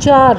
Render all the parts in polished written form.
4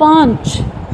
5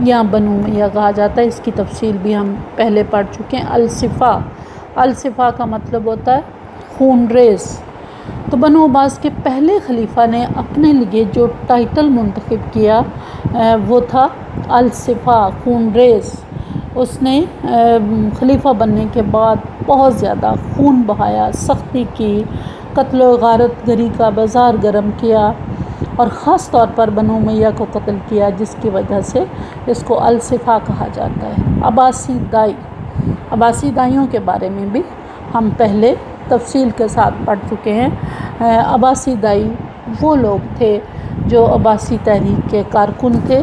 یا بنو امیہ کہا جاتا ہے، اس کی تفصیل بھی ہم پہلے پڑھ چکے ہیں۔ الصفا، الصفا کا مطلب ہوتا ہے خون ریز۔ تو بنو عباس کے پہلے خلیفہ نے اپنے لیے جو ٹائٹل منتخب کیا وہ تھا الصفا، خون ریز۔ اس نے خلیفہ بننے کے بعد بہت زیادہ خون بہایا، سختی کی، قتل و غارت گری کا بازار گرم کیا، اور خاص طور پر بنو امیہ کو قتل کیا، جس کی وجہ سے اس کو الصفا کہا جاتا ہے۔ عباسی دائی، عباسی دائیوں کے بارے میں بھی ہم پہلے تفصیل کے ساتھ پڑھ چکے ہیں۔ عباسی دائی وہ لوگ تھے جو عباسی تحریک کے کارکن تھے،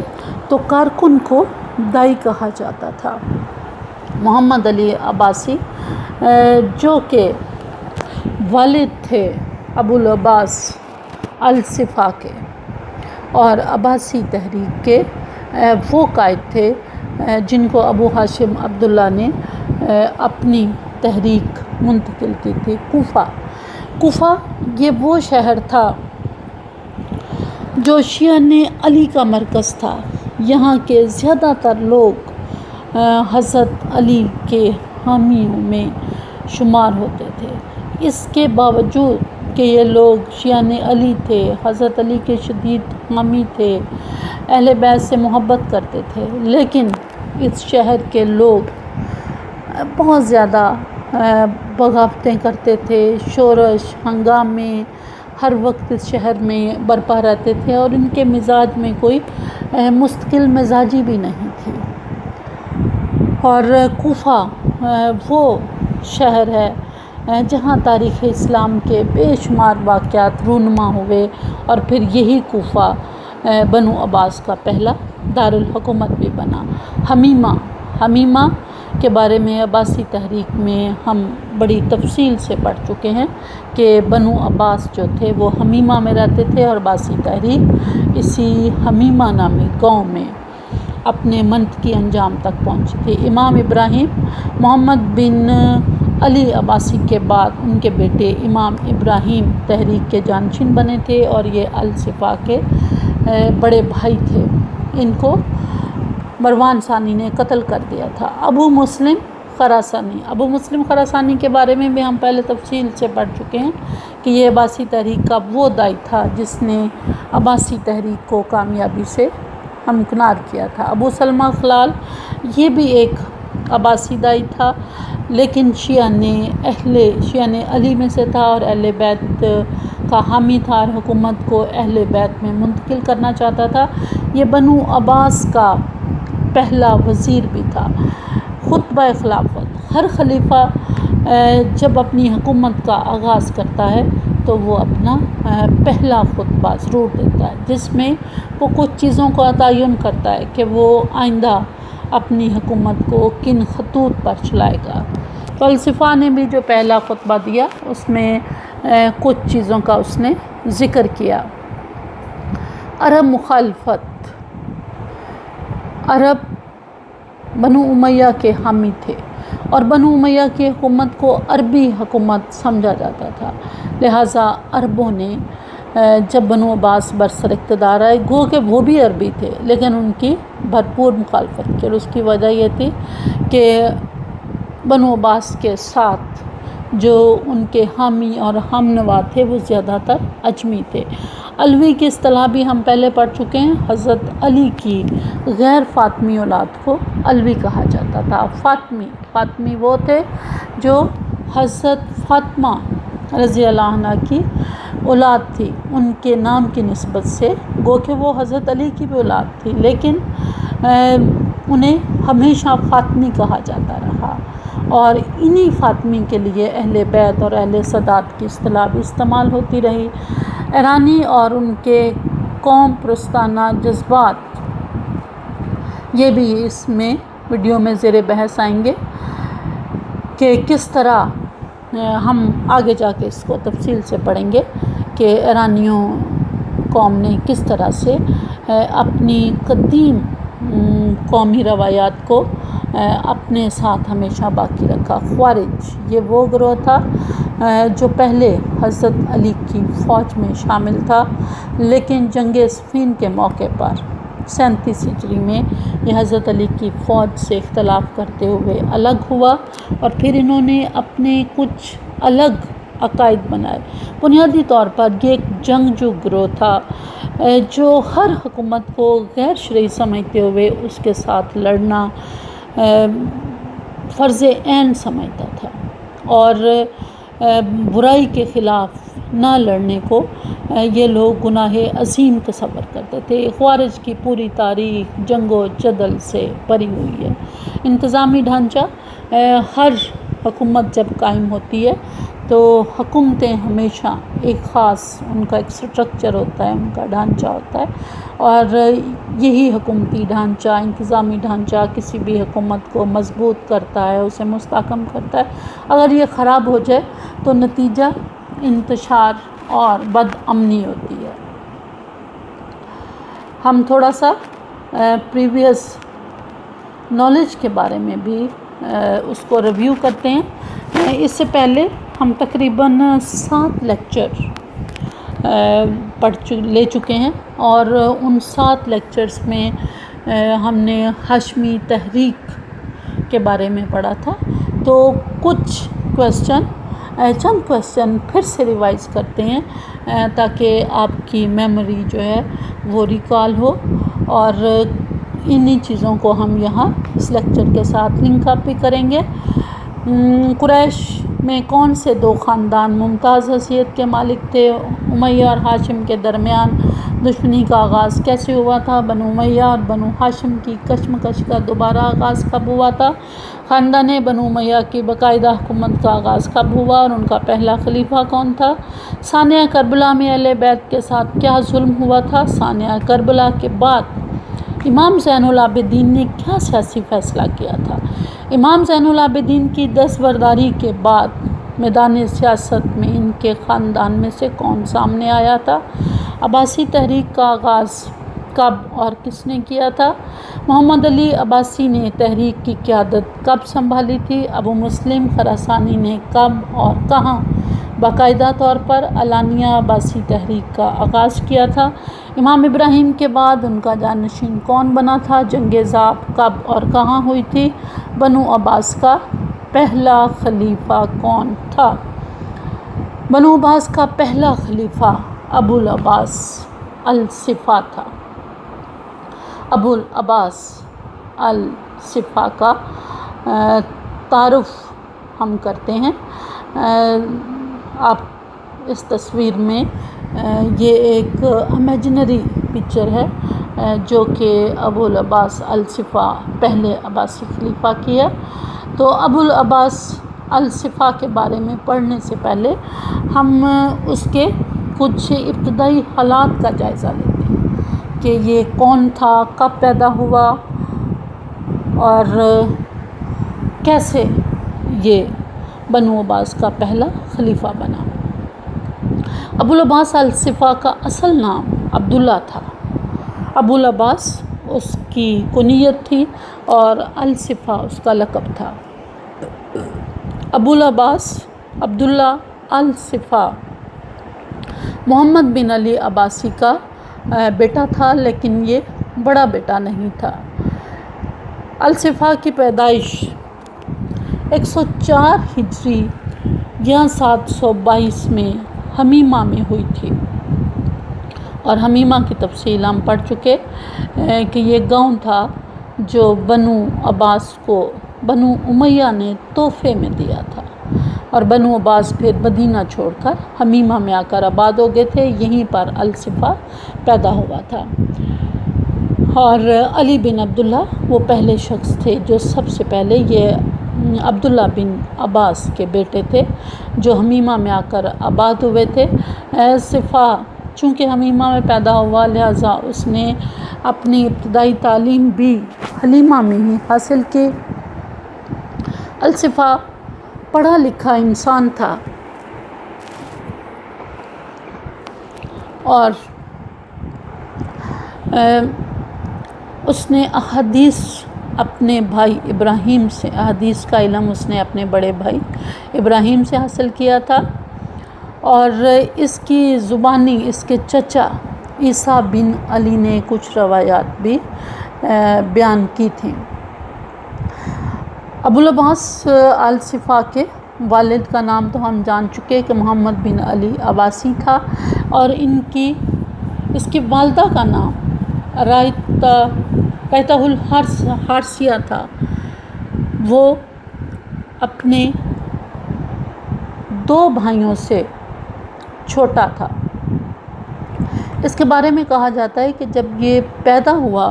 تو کارکن کو دائی کہا جاتا تھا۔ محمد علی عباسی جو کہ والد تھے ابو العباس الصفا کے اور عباسی تحریک کے وہ قائد تھے جن کو ابو ہاشم عبداللہ نے اپنی تحریک منتقل کی تھی۔ کوفہ، کوفہ یہ وہ شہر تھا جو شیعہ علی کا مرکز تھا۔ یہاں کے زیادہ تر لوگ حضرت علی کے حامیوں میں شمار ہوتے تھے۔ اس کے باوجود کہ یہ لوگ شیعہ علی تھے، حضرت علی کے شدید حامی تھے، اہل بیت سے محبت کرتے تھے، لیکن اس شہر کے لوگ بہت زیادہ بغاوتیں کرتے تھے، شورش ہنگامے ہر وقت اس شہر میں برپا رہتے تھے، اور ان کے مزاج میں کوئی مستقل مزاجی بھی نہیں تھی۔ اور کوفہ وہ شہر ہے جہاں تاریخ اسلام کے بے شمار واقعات رونما ہوئے، اور پھر یہی کوفہ بنو عباس کا پہلا دارالحکومت بھی بنا۔ حمیمہ، حمیمہ کے بارے میں عباسی تحریک میں ہم بڑی تفصیل سے پڑھ چکے ہیں کہ بنو عباس جو تھے وہ حمیمہ میں رہتے تھے، اور عباسی تحریک اسی حمیمہ نامی گاؤں میں اپنے منطقی انجام تک پہنچی تھی۔ امام ابراہیم، محمد بن علی عباسی کے بعد ان کے بیٹے امام ابراہیم تحریک کے جانشین بنے تھے، اور یہ الصفا کے بڑے بھائی تھے۔ ان کو مروان ثانی نے قتل کر دیا تھا۔ ابو مسلم خراسانی، ابو مسلم خراسانی کے بارے میں بھی ہم پہلے تفصیل سے پڑھ چکے ہیں کہ یہ عباسی تحریک کا وہ دائی تھا جس نے عباسی تحریک کو کامیابی سے ہمکنار کیا تھا۔ ابو سلمہ خلال یہ بھی ایک عباسی دائی تھا، لیکن شیعہ علی میں سے تھا، اور اہل بیت کا حامی تھا، اور حکومت کو اہل بیت میں منتقل کرنا چاہتا تھا۔ یہ بنو عباس کا پہلا وزیر بھی تھا۔ خطبہ خلافت، ہر خلیفہ جب اپنی حکومت کا آغاز کرتا ہے تو وہ اپنا پہلا خطبہ ضرور دیتا ہے، جس میں وہ کچھ چیزوں کا تعین کرتا ہے کہ وہ آئندہ اپنی حکومت کو کن خطوط پر چلائے گا۔ تو الصفا نے بھی جو پہلا خطبہ دیا اس میں کچھ چیزوں کا اس نے ذکر کیا۔ عرب مخالفت، عرب بنو امیہ کے حامی تھے، اور بنو امیہ کی حکومت کو عربی حکومت سمجھا جاتا تھا، لہٰذا عربوں نے جب بنو عباس برسر اقتدار آئے، گو کہ وہ بھی عربی تھے لیکن ان کی بھرپور مخالفت کی، اور اس کی وجہ یہ تھی کہ بنو عباس کے ساتھ جو ان کے حامی اور ہم نوا تھے وہ زیادہ تر اجمی تھے۔ علوی کی اصطلاح بھی ہم پہلے پڑھ چکے ہیں۔ حضرت علی کی غیر فاطمی اولاد کو علوی کہا جاتا تھا۔ فاطمی، فاطمی وہ تھے جو حضرت فاطمہ رضی اللہ عنہ کی اولاد تھی، ان کے نام کی نسبت سے گو کہ وہ حضرت علی کی بھی اولاد تھی، لیکن انہیں ہمیشہ فاطمی کہا جاتا رہا، اور انہی فاطمی کے لیے اہل بیت اور اہل سادات کی اصطلاح بھی استعمال ہوتی رہی۔ ایرانی اور ان کے قوم پرستانہ جذبات، یہ بھی اس میں ویڈیو میں زیر بحث آئیں گے کہ کس طرح ہم آگے جا کے اس کو تفصیل سے پڑھیں گے کہ ایرانیوں قوم نے کس طرح سے اپنی قدیم قومی روایات کو اپنے ساتھ ہمیشہ باقی رکھا۔ خوارج یہ وہ گروہ تھا جو پہلے حضرت علی کی فوج میں شامل تھا، لیکن جنگ صفین کے موقع پر 37 ہجری میں یہ حضرت علی کی فوج سے اختلاف کرتے ہوئے الگ ہوا، اور پھر انہوں نے اپنے کچھ الگ عقائد بنائے۔ بنیادی طور پر یہ ایک جنگجو گروہ تھا جو ہر حکومت کو غیر شرعی سمجھتے ہوئے اس کے ساتھ لڑنا فرض عین سمجھتا تھا، اور برائی کے خلاف نہ لڑنے کو یہ لوگ گناہ عظیم تصور کرتے تھے۔ خوارج کی پوری تاریخ جنگ و جدل سے بھری ہوئی ہے۔ انتظامی ڈھانچہ، ہر حکومت جب قائم ہوتی ہے تو حکومتیں ہمیشہ ایک خاص ان کا ایک سٹرکچر ہوتا ہے، ان کا ڈھانچہ ہوتا ہے، اور یہی حکومتی ڈھانچہ، انتظامی ڈھانچہ کسی بھی حکومت کو مضبوط کرتا ہے، اسے مستحکم کرتا ہے۔ اگر یہ خراب ہو جائے تو نتیجہ انتشار اور بد امنی ہوتی ہے۔ ہم تھوڑا سا پریویس نالج کے بارے میں بھی اس کو ریویو کرتے ہیں۔ اس سے پہلے ہم تقریباً 7 لیکچر لے چکے ہیں، اور ان 7 لیکچرز میں ہم نے ہاشمی تحریک کے بارے میں پڑھا تھا۔ تو چند کویسچن پھر سے ریوائز کرتے ہیں تاکہ آپ کی میموری جو ہے وہ ریکال ہو، اور انہی چیزوں کو ہم یہاں اس لیکچر کے ساتھ لنک اپ بھی کریں گے۔ قریش میں کون سے 2 خاندان ممتاز حیثیت کے مالک تھے؟ امیہ اور ہاشم کے درمیان دشمنی کا آغاز کیسے ہوا تھا؟ بنو امیہ اور بنو ہاشم کی کشمکش کا دوبارہ آغاز کب ہوا تھا؟ خاندان بنو امیہ کی باقاعدہ حکومت کا آغاز کب ہوا اور ان کا پہلا خلیفہ کون تھا؟ ثانیہ کربلا میں اہل بیت کے ساتھ کیا ظلم ہوا تھا؟ ثانیہ کربلا کے بعد امام زین العابدین نے کیا سیاسی فیصلہ کیا تھا؟ امام زین العابدین کی دستبرداری کے بعد میدان سیاست میں ان کے خاندان میں سے کون سامنے آیا تھا؟ عباسی تحریک کا آغاز کب اور کس نے کیا تھا؟ محمد علی عباسی نے تحریک کی قیادت کب سنبھالی تھی؟ ابو مسلم خراسانی نے کب اور کہاں باقاعدہ طور پر علانیہ عباسی تحریک کا آغاز کیا تھا؟ امام ابراہیم کے بعد ان کا جانشین کون بنا تھا؟ جنگ ذات کب اور کہاں ہوئی تھی؟ بنو عباس کا پہلا خلیفہ کون تھا؟ بنو عباس کا پہلا خلیفہ ابو العباس الصفا تھا۔ ابو العباس الصفا کا تعارف ہم کرتے ہیں۔ آپ اس تصویر میں یہ ایک امیجنری پکچر ہے جو کہ ابو العباس الصفا پہلے عباسی خلیفہ کی ہے۔ تو ابو العباس الصفا کے بارے میں پڑھنے سے پہلے ہم اس کے کچھ ابتدائی حالات کا جائزہ لیتے ہیں کہ یہ کون تھا، کب پیدا ہوا، اور کیسے یہ بنو عباس کا پہلا خلیفہ بنا۔ ابو العباس الصفا کا اصل نام عبداللہ تھا۔ ابو العباس اس کی کنیت تھی اور الصفا اس کا لقب تھا۔ ابو العباس عبداللہ الصفا محمد بن علی عباسی کا بیٹا تھا، لیکن یہ بڑا بیٹا نہیں تھا۔ الصفا کی پیدائش 104 ہجری یا 722 میں حمیمہ میں ہوئی تھی، اور حمیمہ کی تفصیل ہم پڑھ چکے کہ یہ گاؤں تھا جو بنو عباس کو بنو امیہ نے تحفے میں دیا تھا، اور بنو عباس پھر مدینہ چھوڑ کر حمیمہ میں آ کر آباد ہو گئے تھے۔ یہیں پر الصفا پیدا ہوا تھا، اور علی بن عبداللہ وہ پہلے شخص تھے جو سب سے پہلے، یہ عبداللہ بن عباس کے بیٹے تھے جو حمیمہ میں آ کر آباد ہوئے تھے۔ صفا چونکہ حمیمہ میں پیدا ہوا، لہٰذا اس نے اپنی ابتدائی تعلیم بھی حلیمہ میں ہی حاصل کی۔ الصفا پڑھا لکھا انسان تھا، اور اس نے احادیث اپنے بھائی ابراہیم سے، احادیث کا علم اس نے اپنے بڑے بھائی ابراہیم سے حاصل کیا تھا، اور اس کی زبانی، اس کے چچا عیسیٰ بن علی نے کچھ روایات بھی بیان کی تھیں۔ ابو العباس آل صفا کے والد کا نام تو ہم جان چکے کہ محمد بن علی عباسی تھا، اور اس کی والدہ کا نام رائطہ الحارثیہ تھا۔ وہ اپنے 2 بھائیوں سے چھوٹا تھا۔ اس کے بارے میں کہا جاتا ہے کہ جب یہ پیدا ہوا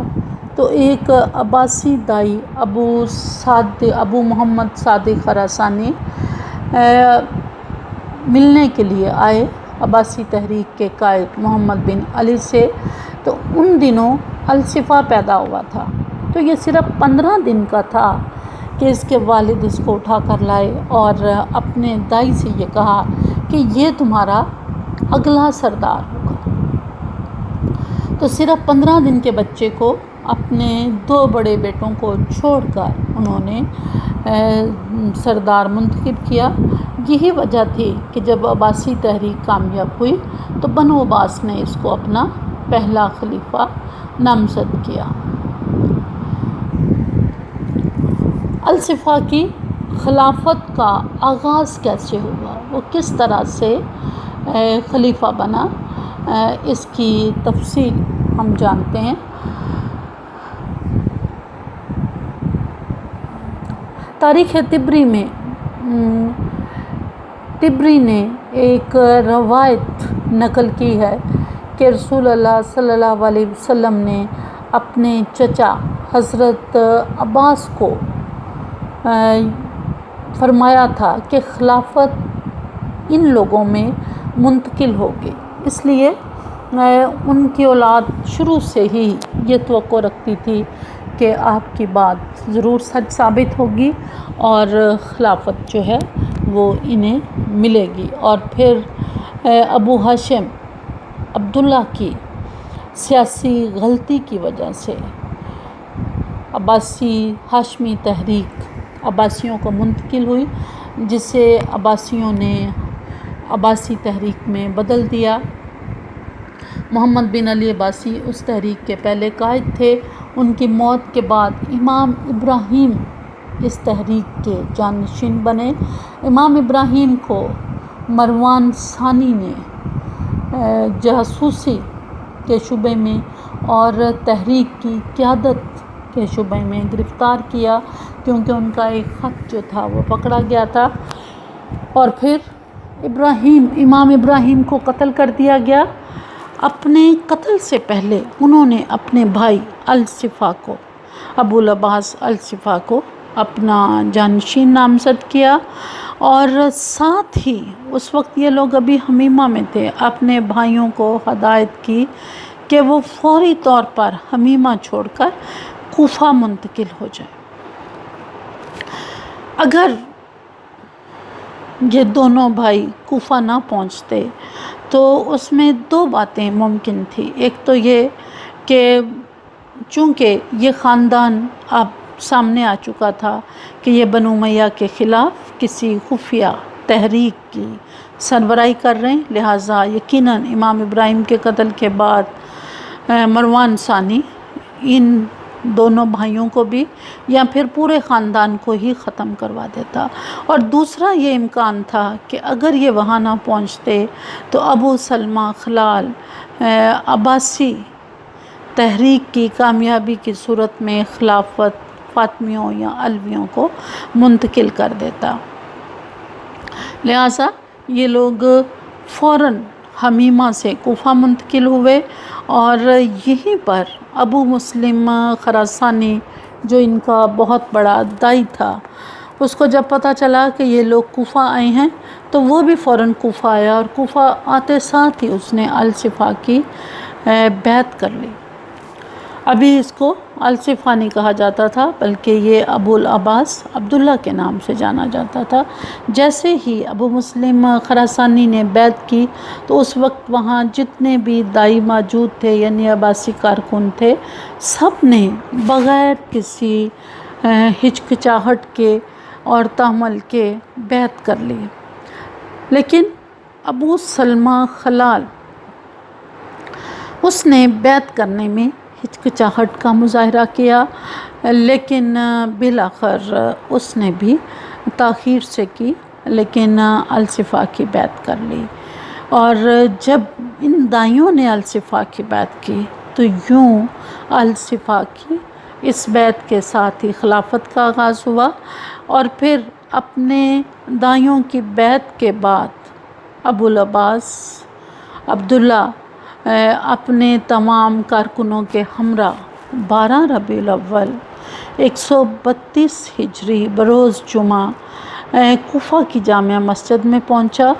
تو ایک عباسی دائی ابو محمد صادق خراسانی ملنے کے لیے آئے عباسی تحریک کے قائد محمد بن علی سے، تو ان دنوں الصفا پیدا ہوا تھا۔ تو یہ صرف 15 دن کا تھا کہ اس کے والد اس کو اٹھا کر لائے اور اپنے دائی سے یہ کہا کہ یہ تمہارا اگلا سردار ہوگا۔ تو صرف 15 دن کے بچے کو اپنے 2 بڑے بیٹوں کو چھوڑ کر انہوں نے سردار منتخب کیا۔ یہی وجہ تھی کہ جب عباسی تحریک کامیاب ہوئی تو بنو عباس نے اس کو اپنا پہلا خلیفہ نامزد کیا۔ الصفا کی خلافت کا آغاز کیسے ہوا، وہ کس طرح سے خلیفہ بنا، اس کی تفصیل ہم جانتے ہیں۔ تاریخ طبری میں طبری نے ایک روایت نقل کی ہے کہ رسول اللہ صلی اللہ علیہ وسلم نے اپنے چچا حضرت عباس کو فرمایا تھا کہ خلافت ان لوگوں میں منتقل ہوگی، اس لیے ان کی اولاد شروع سے ہی یہ توقع رکھتی تھی کہ آپ کی بات ضرور سچ ثابت ہوگی اور خلافت جو ہے وہ انہیں ملے گی۔ اور پھر ابو ہاشم عبداللہ کی سیاسی غلطی کی وجہ سے عباسی ہاشمی تحریک عباسیوں کو منتقل ہوئی، جسے عباسیوں نے عباسی تحریک میں بدل دیا۔ محمد بن علی عباسی اس تحریک کے پہلے قائد تھے۔ ان کی موت کے بعد امام ابراہیم اس تحریک کے جانشین بنے۔ امام ابراہیم کو مروان ثانی نے جاسوسی کے شعبے میں اور تحریک کی قیادت کے شعبے میں گرفتار کیا، کیونکہ ان کا ایک خط جو تھا وہ پکڑا گیا تھا، اور پھر امام ابراہیم کو قتل کر دیا گیا۔ اپنے قتل سے پہلے انہوں نے اپنے بھائی الصفا کو ابو العباس الصفا کو اپنا جانشین نامزد کیا، اور ساتھ ہی اس وقت یہ لوگ ابھی حمیمہ میں تھے، اپنے بھائیوں کو ہدایت کی کہ وہ فوری طور پر حمیمہ چھوڑ کر کوفہ منتقل ہو جائے۔ اگر یہ دونوں بھائی کوفہ نہ پہنچتے تو اس میں 2 باتیں ممکن تھی۔ ایک تو یہ کہ چونکہ یہ خاندان اب سامنے آ چکا تھا کہ یہ بنو امیہ کے خلاف کسی خفیہ تحریک کی سربراہی کر رہے ہیں، لہٰذا یقیناً امام ابراہیم کے قتل کے بعد مروان ثانی ان دونوں بھائیوں کو بھی یا پھر پورے خاندان کو ہی ختم کروا دیتا۔ اور دوسرا یہ امکان تھا کہ اگر یہ وہاں نہ پہنچتے تو ابو سلمہ خلال عباسی تحریک کی کامیابی کی صورت میں خلافت فاطمیوں یا علویوں کو منتقل کر دیتا۔ لہٰذا یہ لوگ فوراً حمیمہ سے کوفہ منتقل ہوئے، اور یہیں پر ابو مسلم خراسانی جو ان کا بہت بڑا دائی تھا، اس کو جب پتہ چلا کہ یہ لوگ کوفہ آئے ہیں تو وہ بھی فوراً کوفہ آیا، اور کوفہ آتے ساتھ ہی اس نے الصفا کی بیعت کر لی۔ ابھی اس کو الصفا نہیں کہا جاتا تھا، بلکہ یہ ابو العباس عبداللہ کے نام سے جانا جاتا تھا۔ جیسے ہی ابو مسلم خراسانی نے بیعت کی تو اس وقت وہاں جتنے بھی دائی موجود تھے یعنی عباسی کارکن تھے، سب نے بغیر کسی ہچکچاہٹ کے اور تحمل کے بیعت کر لی۔ لیکن ابو سلمہ خلال اس نے بیعت کرنے میں ہچکچاہٹ کا مظاہرہ کیا، لیکن بالآخر اس نے بھی تاخیر سے کی، لیکن الصفا کی بیعت کر لی۔ اور جب ان دائیوں نے الصفا کی بیعت کی تو یوں الصفا کی اس بیعت کے ساتھ ہی خلافت کا آغاز ہوا، اور پھر اپنے دائیوں کی بیعت کے بعد ابو العباس عبداللہ اپنے تمام کارکنوں کے ہمراہ 12 ربیع الاول 132 ہجری بروز جمعہ کوفہ کی جامع مسجد میں پہنچا،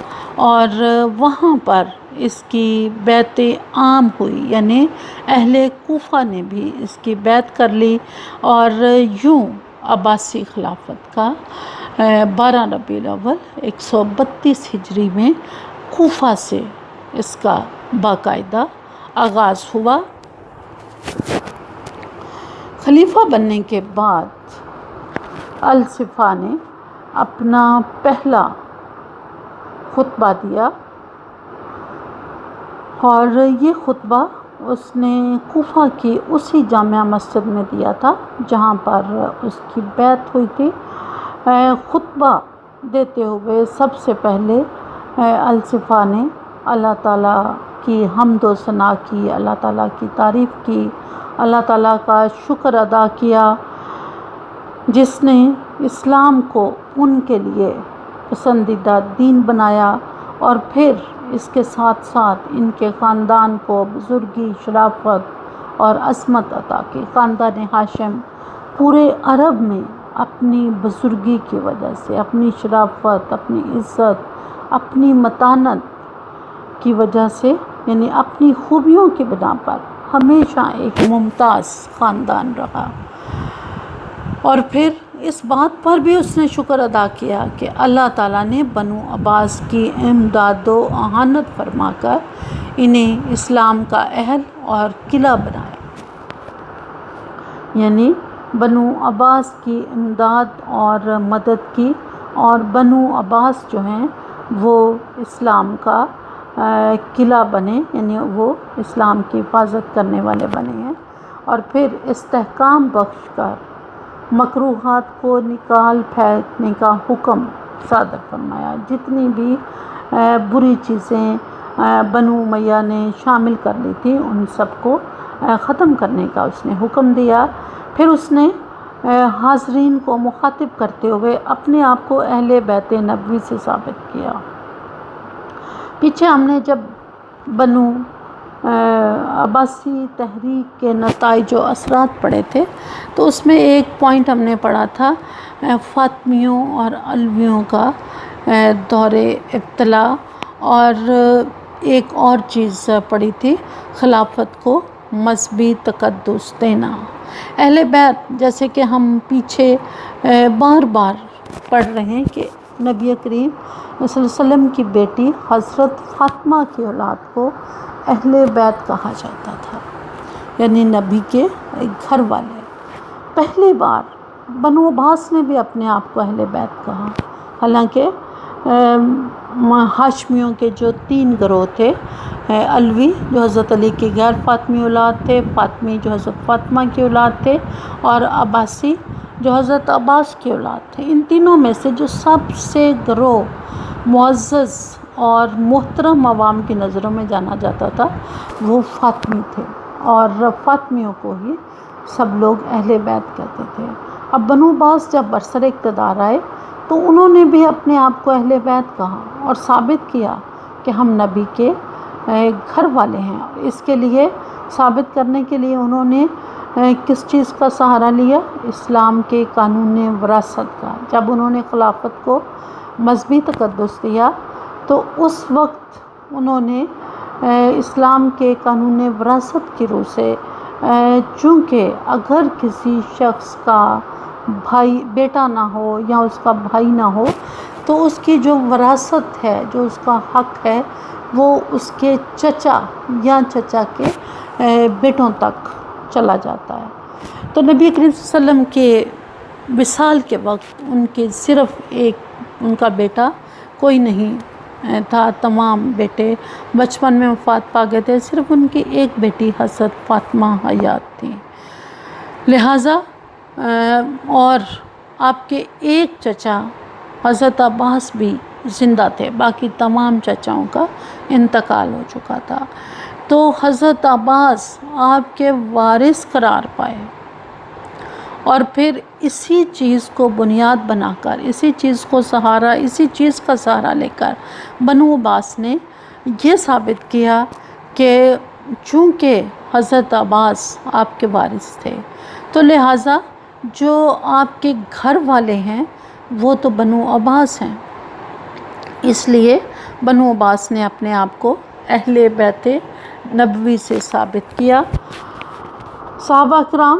اور وہاں پر اس کی بیعت عام ہوئی، یعنی اہل کوفہ نے بھی اس کی بیعت کر لی، اور یوں عباسی خلافت کا 12 ربیع الاول 132 ہجری میں کوفہ سے اس کا باقاعدہ آغاز ہوا۔ خلیفہ بننے کے بعد الصفا نے اپنا پہلا خطبہ دیا، اور یہ خطبہ اس نے کوفہ کی اسی جامع مسجد میں دیا تھا جہاں پر اس کی بیعت ہوئی تھی۔ خطبہ دیتے ہوئے سب سے پہلے الصفا نے اللہ تعالیٰ کی حمد و ثنا کی، اللہ تعالیٰ کی تعریف کی، اللہ تعالیٰ کا شکر ادا کیا جس نے اسلام کو ان کے لیے پسندیدہ دین بنایا، اور پھر اس کے ساتھ ساتھ ان کے خاندان کو بزرگی، شرافت اور عظمت عطا کی۔ خاندان ہاشم پورے عرب میں اپنی بزرگی کی وجہ سے، اپنی شرافت، اپنی عزت، اپنی متانت کی وجہ سے، یعنی اپنی خوبیوں کی بنا پر ہمیشہ ایک ممتاز خاندان رہا۔ اور پھر اس بات پر بھی اس نے شکر ادا کیا کہ اللہ تعالیٰ نے بنو عباس کی امداد و اعانت فرما کر انہیں اسلام کا اہل اور قلعہ بنایا، یعنی بنو عباس کی امداد اور مدد کی، اور بنو عباس جو ہیں وہ اسلام کا قلعہ بنے، یعنی وہ اسلام کی حفاظت کرنے والے بنے ہیں، اور پھر استحکام بخش کر مکروہات کو نکال پھینکنے کا حکم صادر فرمایا۔ جتنی بھی بری چیزیں بنو امیہ نے شامل کر لی تھی ان سب کو ختم کرنے کا اس نے حکم دیا۔ پھر اس نے حاضرین کو مخاطب کرتے ہوئے اپنے آپ کو اہل بیت نبوی سے ثابت کیا۔ پیچھے ہم نے جب بنو عباسی تحریک کے نتائج و اثرات پڑھے تھے تو اس میں ایک پوائنٹ ہم نے پڑھا تھا فاطمیوں اور علویوں کا دور ابتلا، اور ایک اور چیز پڑھی تھی خلافت کو مذہبی تقدس دینا۔ اہل بیت جیسے کہ ہم پیچھے بار بار پڑھ رہے ہیں کہ نبی کریم صلی اللہ علیہ وسلم کی بیٹی حضرت فاطمہ کی اولاد کو اہل بیت کہا جاتا تھا، یعنی نبی کے گھر والے۔ پہلی بار بنو عباس نے بھی اپنے آپ کو اہل بیت کہا، حالانکہ ہاشمیوں کے جو 3 گروہ تھے، علوی جو حضرت علی کی غیر فاطمی اولاد تھے، فاطمی جو حضرت فاطمہ کی اولاد تھے، اور عباسی جو حضرت عباس کی اولاد تھے، ان تینوں میں سے جو سب سے گروہ معزز اور محترم عوام کی نظروں میں جانا جاتا تھا وہ فاطمی تھے، اور فاطمیوں کو ہی سب لوگ اہل بیت کہتے تھے۔ اب بنو عباس جب برسر اقتدار آئے تو انہوں نے بھی اپنے آپ کو اہل بیت کہا اور ثابت کیا کہ ہم نبی کے گھر والے ہیں۔ اس کے لیے ثابت کرنے کے لیے انہوں نے کس چیز کا سہارا لیا؟ اسلام کے قانون وراثت کا۔ جب انہوں نے خلافت کو مذہبی تقدس دیا تو اس وقت انہوں نے اسلام کے قانون وراثت کی روح سے، چونکہ اگر کسی شخص کا بھائی بیٹا نہ ہو یا اس کا بھائی نہ ہو تو اس کی جو وراثت ہے، جو اس کا حق ہے، وہ اس کے چچا یا چچا کے بیٹوں تک چلا جاتا ہے۔ تو نبی کریم صلی اللہ علیہ وسلم کے وصال کے وقت ان کے صرف ایک ان کا بیٹا کوئی نہیں تھا، تمام بیٹے بچپن میں وفات پا گئے تھے، صرف ان کی ایک بیٹی حضرت فاطمہ حیات تھیں، لہٰذا اور آپ کے ایک چچا حضرت عباس بھی زندہ تھے، باقی تمام چچاؤں کا انتقال ہو چکا تھا۔ تو حضرت عباس آپ کے وارث قرار پائے، اور پھر اسی چیز کو بنیاد بنا کر، اسی چیز کو سہارا، اسی چیز کا سہارا لے کر بنو عباس نے یہ ثابت کیا کہ چونکہ حضرت عباس آپ کے وارث تھے تو لہٰذا جو آپ کے گھر والے ہیں وہ تو بنو عباس ہیں، اس لیے بنو عباس نے اپنے آپ کو اہل بیت نبوی سے ثابت کیا۔ صحابہ کرام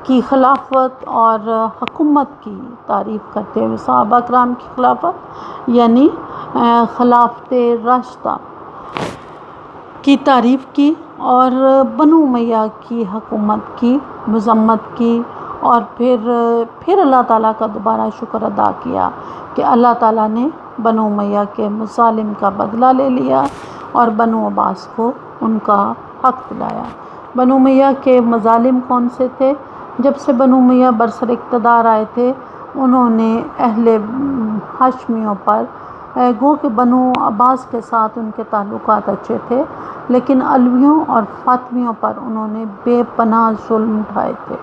کی خلافت اور حکومت کی تعریف کرتے ہوئے صحابہ کرام کی خلافت یعنی خلافت راشدہ کی تعریف کی، اور بنو امیہ کی حکومت کی مذمت کی، اور پھر اللہ تعالیٰ کا دوبارہ شکر ادا کیا کہ اللہ تعالیٰ نے بنو امیہ کے مظالم کا بدلہ لے لیا اور بنو عباس کو ان کا حق دلایا۔ بنو امیہ کے مظالم کون سے تھے؟ جب سے بنو امیہ برسر اقتدار آئے تھے انہوں نے اہل ہاشمیوں پر، گو کہ بنو عباس کے ساتھ ان کے تعلقات اچھے تھے لیکن علویوں اور فاطمیوں پر انہوں نے بے پناہ ظلم اٹھائے تھے۔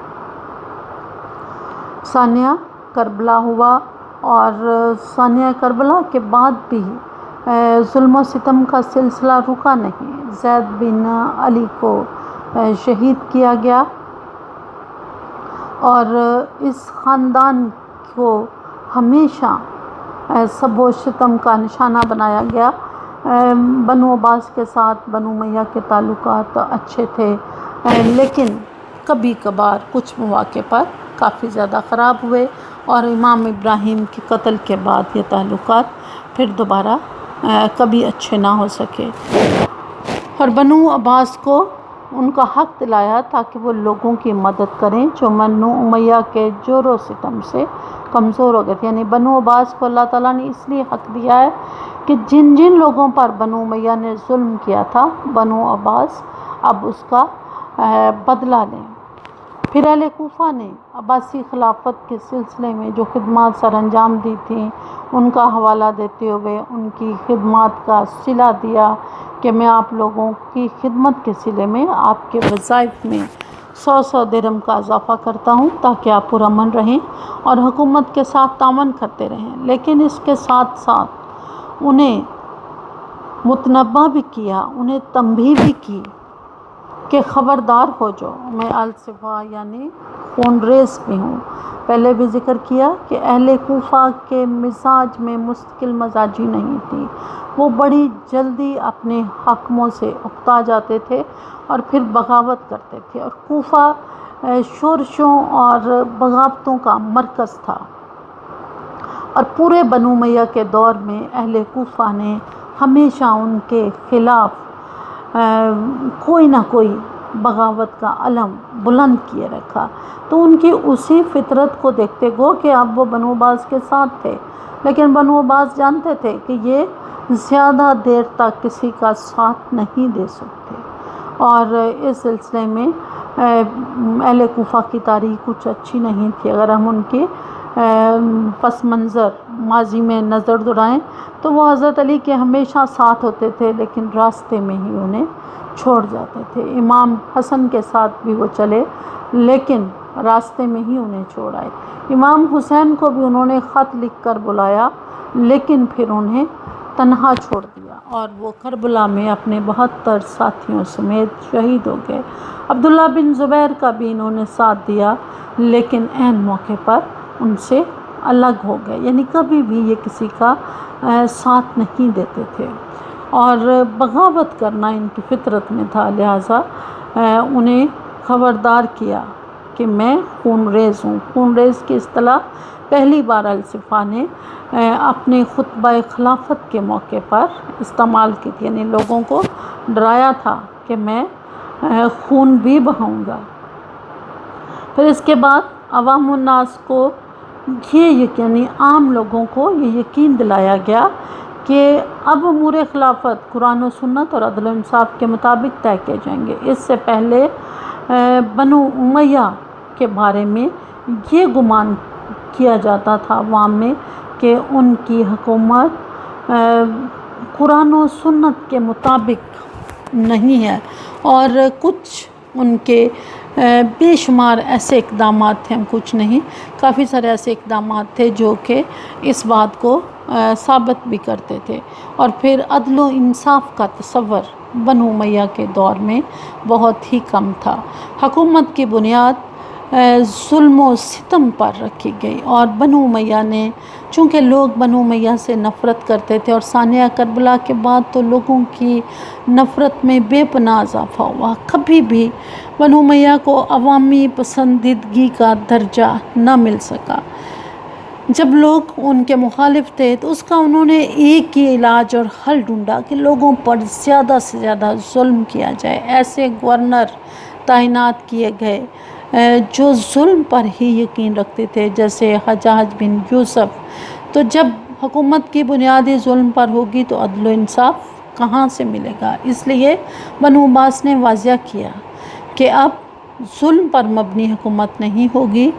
ثانیہ کربلا ہوا، اور ثانیہ کربلا کے بعد بھی ظلم و ستم کا سلسلہ رکا نہیں۔ زید بن علی کو شہید کیا گیا اور اس خاندان کو ہمیشہ سب و شتم کا نشانہ بنایا گیا۔ بنو عباس کے ساتھ بنو امیہ کے تعلقات اچھے تھے لیکن کبھی کبھار کچھ مواقع پر کافی زیادہ خراب ہوئے، اور امام ابراہیم کے قتل کے بعد یہ تعلقات پھر دوبارہ کبھی اچھے نہ ہو سکے، اور بنو عباس کو ان کا حق دلایا تاکہ وہ لوگوں کی مدد کریں جو بنو امیہ کے جور و ستم سے کمزور ہو گئے تھے۔ یعنی بنو عباس کو اللہ تعالیٰ نے اس لیے حق دیا ہے کہ جن جن لوگوں پر بنو امیہ نے ظلم کیا تھا بنو عباس اب اس کا بدلہ لیں۔ پھر اہل کوفہ نے عباسی خلافت کے سلسلے میں جو خدمات سر انجام دی تھیں ان کا حوالہ دیتے ہوئے ان کی خدمات کا صلہ دیا کہ میں آپ لوگوں کی خدمت کے صلے میں آپ کے وظائف میں 100 درہم کا اضافہ کرتا ہوں تاکہ آپ پرامن رہیں اور حکومت کے ساتھ تعاون کرتے رہیں، لیکن اس کے ساتھ ساتھ انہیں متنبہ بھی کیا، انہیں تنبیہ بھی کی کہ خبردار ہو جو، میں الصفا یعنی خون ریز بھی ہوں۔ پہلے بھی ذکر کیا کہ اہل کوفہ کے مزاج میں مستقل مزاجی نہیں تھی، وہ بڑی جلدی اپنے حاکموں سے اکتا جاتے تھے اور پھر بغاوت کرتے تھے، اور کوفہ شورشوں اور بغاوتوں کا مرکز تھا، اور پورے بنو امیہ کے دور میں اہل کوفہ نے ہمیشہ ان کے خلاف کوئی نہ کوئی بغاوت کا علم بلند کیے رکھا۔ تو ان کی اسی فطرت کو دیکھتے گو کہ اب وہ بنو عباس کے ساتھ تھے لیکن بنو عباس جانتے تھے کہ یہ زیادہ دیر تک کسی کا ساتھ نہیں دے سکتے، اور اس سلسلے میں اہل کوفہ کی تاریخ کچھ اچھی نہیں تھی۔ اگر ہم ان کے پس منظر ماضی میں نظر دوڑائیں تو وہ حضرت علی کے ہمیشہ ساتھ ہوتے تھے لیکن راستے میں ہی انہیں چھوڑ جاتے تھے۔ امام حسن کے ساتھ بھی وہ چلے لیکن راستے میں ہی انہیں چھوڑ آئے۔ امام حسین کو بھی انہوں نے خط لکھ کر بلایا لیکن پھر انہیں تنہا چھوڑ دیا اور وہ کربلا میں اپنے 72 ساتھیوں سمیت شہید ہو گئے۔ عبداللہ بن زبیر کا بھی انہوں نے ساتھ دیا لیکن عین موقع پر ان سے الگ ہو گئے، یعنی کبھی بھی یہ کسی کا ساتھ نہیں دیتے تھے اور بغاوت کرنا ان کی فطرت میں تھا، لہٰذا انہیں خبردار کیا کہ میں خون ریز ہوں۔ خون ریز کی اصطلاح پہلی بار الصفا نے اپنے خطبہ خلافت کے موقع پر استعمال کی تھی، یعنی لوگوں کو ڈرایا تھا کہ میں خون بھی بہاؤں گا۔ پھر اس کے بعد عوام الناس کو یعنی عام لوگوں کو یہ یقین دلایا گیا کہ اب امور خلافت قرآن و سنت اور عدل و انصاف کے مطابق طے کیے جائیں گے۔ اس سے پہلے بنو امیہ کے بارے میں یہ گمان کیا جاتا تھا عوام میں کہ ان کی حکومت قرآن و سنت کے مطابق نہیں ہے، اور کچھ ان کے بے شمار ایسے اقدامات تھے، کچھ نہیں، کافی سارے ایسے اقدامات تھے جو کہ اس بات کو ثابت بھی کرتے تھے۔ اور پھر عدل و انصاف کا تصور بنو امیہ کے دور میں بہت ہی کم تھا۔ حکومت کی بنیاد ظلم و ستم پر رکھی گئی، اور بنو امیہ نے، چونکہ لوگ بنو امیہ سے نفرت کرتے تھے، اور ثانیہ کربلا کے بعد تو لوگوں کی نفرت میں بے پناہ اضافہ ہوا۔ کبھی بھی بنو امیہ کو عوامی پسندیدگی کا درجہ نہ مل سکا۔ جب لوگ ان کے مخالف تھے تو اس کا انہوں نے ایک ہی علاج اور حل ڈھونڈا کہ لوگوں پر زیادہ سے زیادہ ظلم کیا جائے۔ ایسے گورنر تعینات کیے گئے جو ظلم پر ہی یقین رکھتے تھے، جیسے حجاج بن یوسف۔ تو جب حکومت کی بنیادی ظلم پر ہوگی تو عدل و انصاف کہاں سے ملے گا؟ اس لیے بنو عباس نے واضح کیا کہ اب ظلم پر مبنی حکومت نہیں ہوگی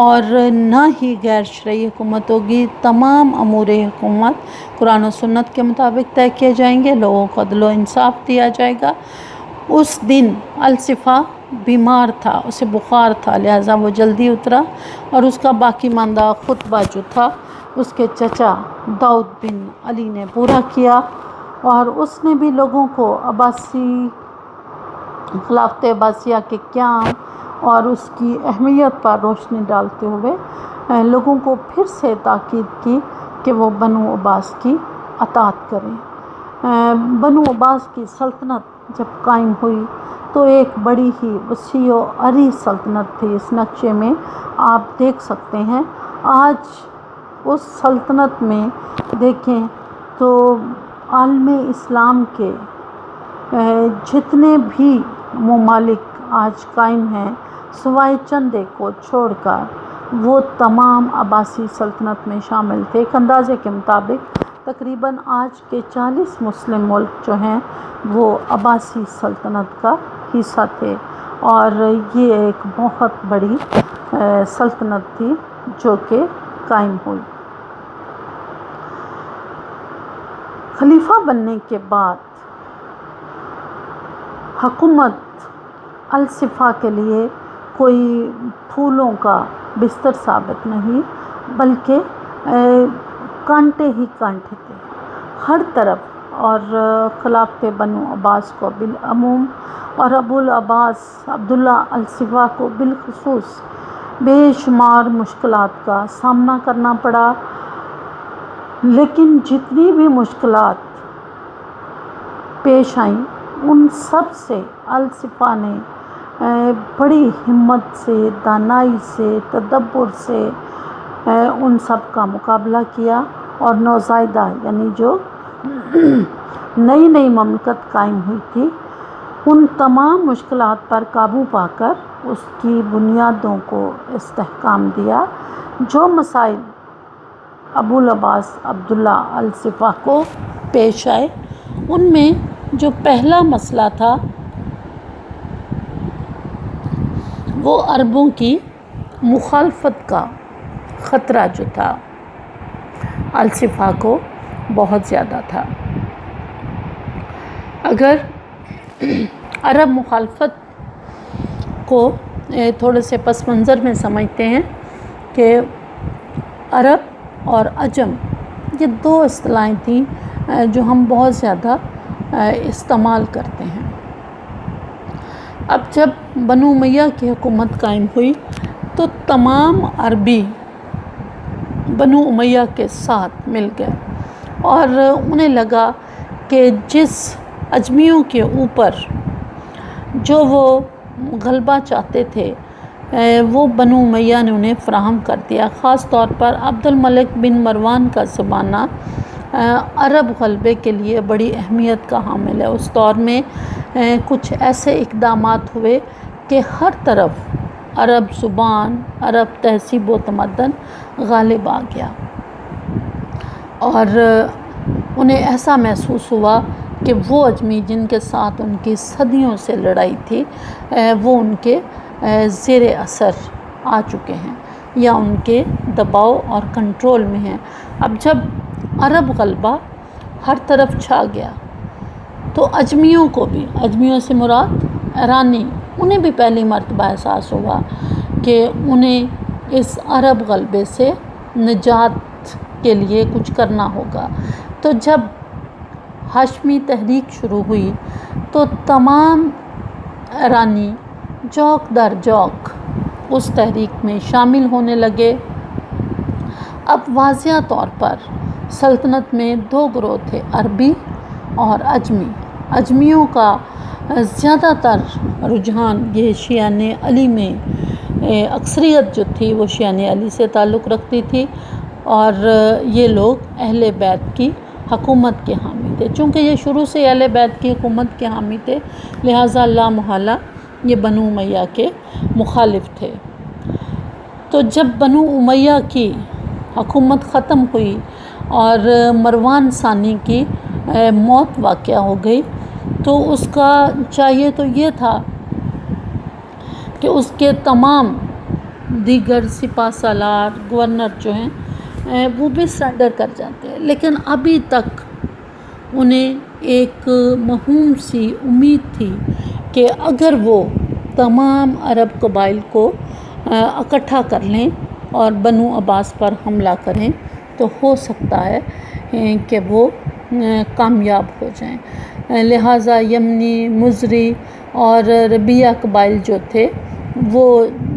اور نہ ہی غیر شرعی حکومت ہوگی۔ تمام امور حکومت قرآن و سنت کے مطابق طے کیے جائیں گے، لوگوں کو عدل و انصاف دیا جائے گا۔ اس دن الصفا بیمار تھا، اسے بخار تھا، لہٰذا وہ جلدی اترا، اور اس کا باقی ماندہ خطبہ جو تھا اس کے چچا داؤد بن علی نے پورا کیا، اور اس نے بھی لوگوں کو خلافت عباسیہ کے قیام اور اس کی اہمیت پر روشنی ڈالتے ہوئے لوگوں کو پھر سے تاکید کی کہ وہ بنو عباس کی اطاعت کریں۔ بنو عباس کی سلطنت جب قائم ہوئی تو ایک بڑی ہی وسیع و عریض سلطنت تھی۔ اس نقشے میں آپ دیکھ سکتے ہیں، آج اس سلطنت میں دیکھیں تو عالم اسلام کے جتنے بھی ممالک آج قائم ہیں سوائے چند ایک کو چھوڑ کر، وہ تمام عباسی سلطنت میں شامل تھے۔ ایک اندازے کے مطابق تقریباً آج کے 40 مسلم ملک جو ہیں وہ عباسی سلطنت کا حصہ تھے، اور یہ ایک بہت بڑی سلطنت تھی جو کہ قائم ہوئی۔ خلیفہ بننے کے بعد حکومت الصفا کے لیے کوئی پھولوں کا بستر ثابت نہیں، بلکہ کانٹے ہی کانٹے تھے ہر طرف، اور خلافت بنو عباس کو بالعموم اور ابو العباس عبداللہ الصفا کو بالخصوص بے شمار مشکلات کا سامنا کرنا پڑا۔ لیکن جتنی بھی مشکلات پیش آئیں ان سب سے الصفا نے بڑی ہمت سے، دانائی سے، تدبر سے ان سب کا مقابلہ کیا، اور نوزائیدہ یعنی جو نئی نئی مملکت قائم ہوئی تھی ان تمام مشکلات پر قابو پا کر اس کی بنیادوں کو استحکام دیا۔ جو مسائل ابو العباس عبداللہ الصفا کو پیش آئے ان میں جو پہلا مسئلہ تھا وہ عربوں کی مخالفت کا خطرہ جو تھا الصفا کو بہت زیادہ تھا۔ اگر عرب مخالفت کو تھوڑے سے پس منظر میں سمجھتے ہیں کہ عرب اور عجم یہ دو اصطلاحیں تھیں جو ہم بہت زیادہ استعمال کرتے ہیں۔ اب جب بنو امیہ کی حکومت قائم ہوئی تو تمام عربی بنو امیہ کے ساتھ مل گئے، اور انہیں لگا کہ جس عجمیوں کے اوپر جو وہ غلبہ چاہتے تھے وہ بنو امیہ نے انہیں فراہم کر دیا۔ خاص طور پر عبد الملک بن مروان کا زمانہ عرب غلبے کے لیے بڑی اہمیت کا حامل ہے۔ اس دور میں کچھ ایسے اقدامات ہوئے کہ ہر طرف عرب زبان، عرب تہذیب و تمدن غالب آ گیا، اور انہیں ایسا محسوس ہوا کہ وہ اجمی جن کے ساتھ ان کی صدیوں سے لڑائی تھی وہ ان کے زیر اثر آ چکے ہیں یا ان کے دباؤ اور کنٹرول میں ہیں۔ اب جب عرب غلبہ ہر طرف چھا گیا تو اجمیوں کو بھی، اجمیوں سے مراد ایرانی، انہیں بھی پہلی مرتبہ احساس ہوا کہ انہیں اس عرب غلبے سے نجات کے لیے کچھ کرنا ہوگا۔ تو جب ہاشمی تحریک شروع ہوئی تو تمام ایرانی جوک در جوک اس تحریک میں شامل ہونے لگے۔ اب واضح طور پر سلطنت میں دو گروہ تھے، عربی اور اجمی۔ اجمیوں کا زیادہ تر رجحان یہ شیعان علی میں، اکثریت جو تھی وہ شیعان علی سے تعلق رکھتی تھی اور یہ لوگ اہل بیت کی حکومت کے حامی تھے۔ چونکہ یہ شروع سے اہل بیت کی حکومت کے حامی تھے لہٰذا لا محالہ یہ بنو امیہ کے مخالف تھے۔ تو جب بنو امیہ کی حکومت ختم ہوئی اور مروان ثانی کی موت واقع ہو گئی تو اس کا چاہیے تو یہ تھا کہ اس کے تمام دیگر سپہ سالار، گورنر جو ہیں وہ بھی سرنڈر کر جاتے ہیں، لیکن ابھی تک انہیں ایک موہوم سی امید تھی کہ اگر وہ تمام عرب قبائل کو اکٹھا کر لیں اور بنو عباس پر حملہ کریں تو ہو سکتا ہے کہ وہ کامیاب ہو جائیں۔ لہٰذا یمنی، مزری اور ربیہ قبائل جو تھے وہ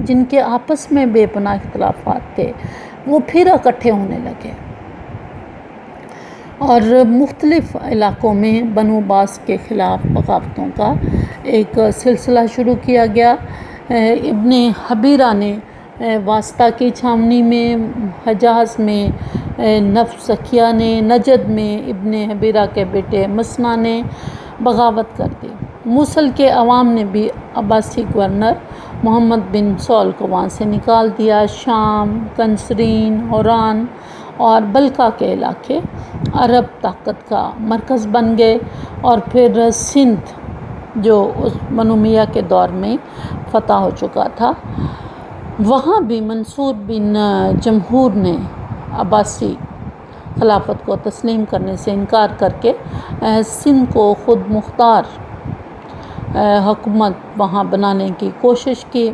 جن کے آپس میں بے پناہ اختلافات تھے وہ پھر اکٹھے ہونے لگے اور مختلف علاقوں میں بنو عباس کے خلاف بغاوتوں کا ایک سلسلہ شروع کیا گیا۔ ابن حبیرہ نے واسطہ کی چھاونی میں، حجاز میں نفس زکیہ نے، نجد میں ابن حبیرہ کے بیٹے مسنا نے بغاوت کر دی۔ موصل کے عوام نے بھی عباسی گورنر محمد بن سول کو وہاں سے نکال دیا۔ شام، کنسرین، ہوران اور بلقا کے علاقے عرب طاقت کا مرکز بن گئے اور پھر سندھ جو اس بنو امیہ کے دور میں فتح ہو چکا تھا، وہاں بھی منصور بن جمہور نے عباسی خلافت کو تسلیم کرنے سے انکار کر کے سندھ کو خود مختار حکومت وہاں بنانے کی کوشش کی۔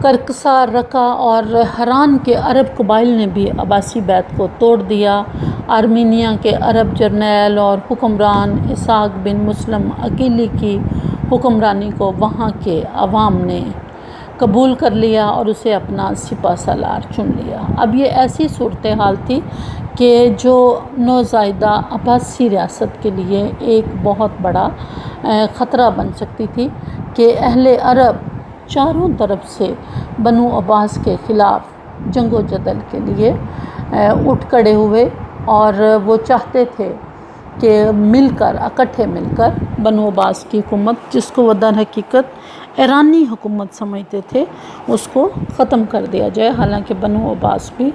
کرکسا، رقہ اور حران کے عرب قبائل نے بھی عباسی بیعت کو توڑ دیا۔ آرمینیا کے عرب جرنیل اور حکمران اسحاق بن مسلم عقیلی کی حکمرانی کو وہاں کے عوام نے قبول کر لیا اور اسے اپنا سپہ سالار چن لیا۔ اب یہ ایسی صورتحال تھی کہ جو نوزائیدہ عباسی ریاست کے لیے ایک بہت بڑا خطرہ بن سکتی تھی کہ اہل عرب چاروں طرف سے بنو عباس کے خلاف جنگ و جدل کے لیے اٹھ کھڑے ہوئے اور وہ چاہتے تھے کہ اکٹھے مل کر بنو عباس کی حکومت، جس کو وہ در حقیقت ایرانی حکومت سمجھتے تھے، اس کو ختم کر دیا جائے۔ حالانکہ بنو عباس بھی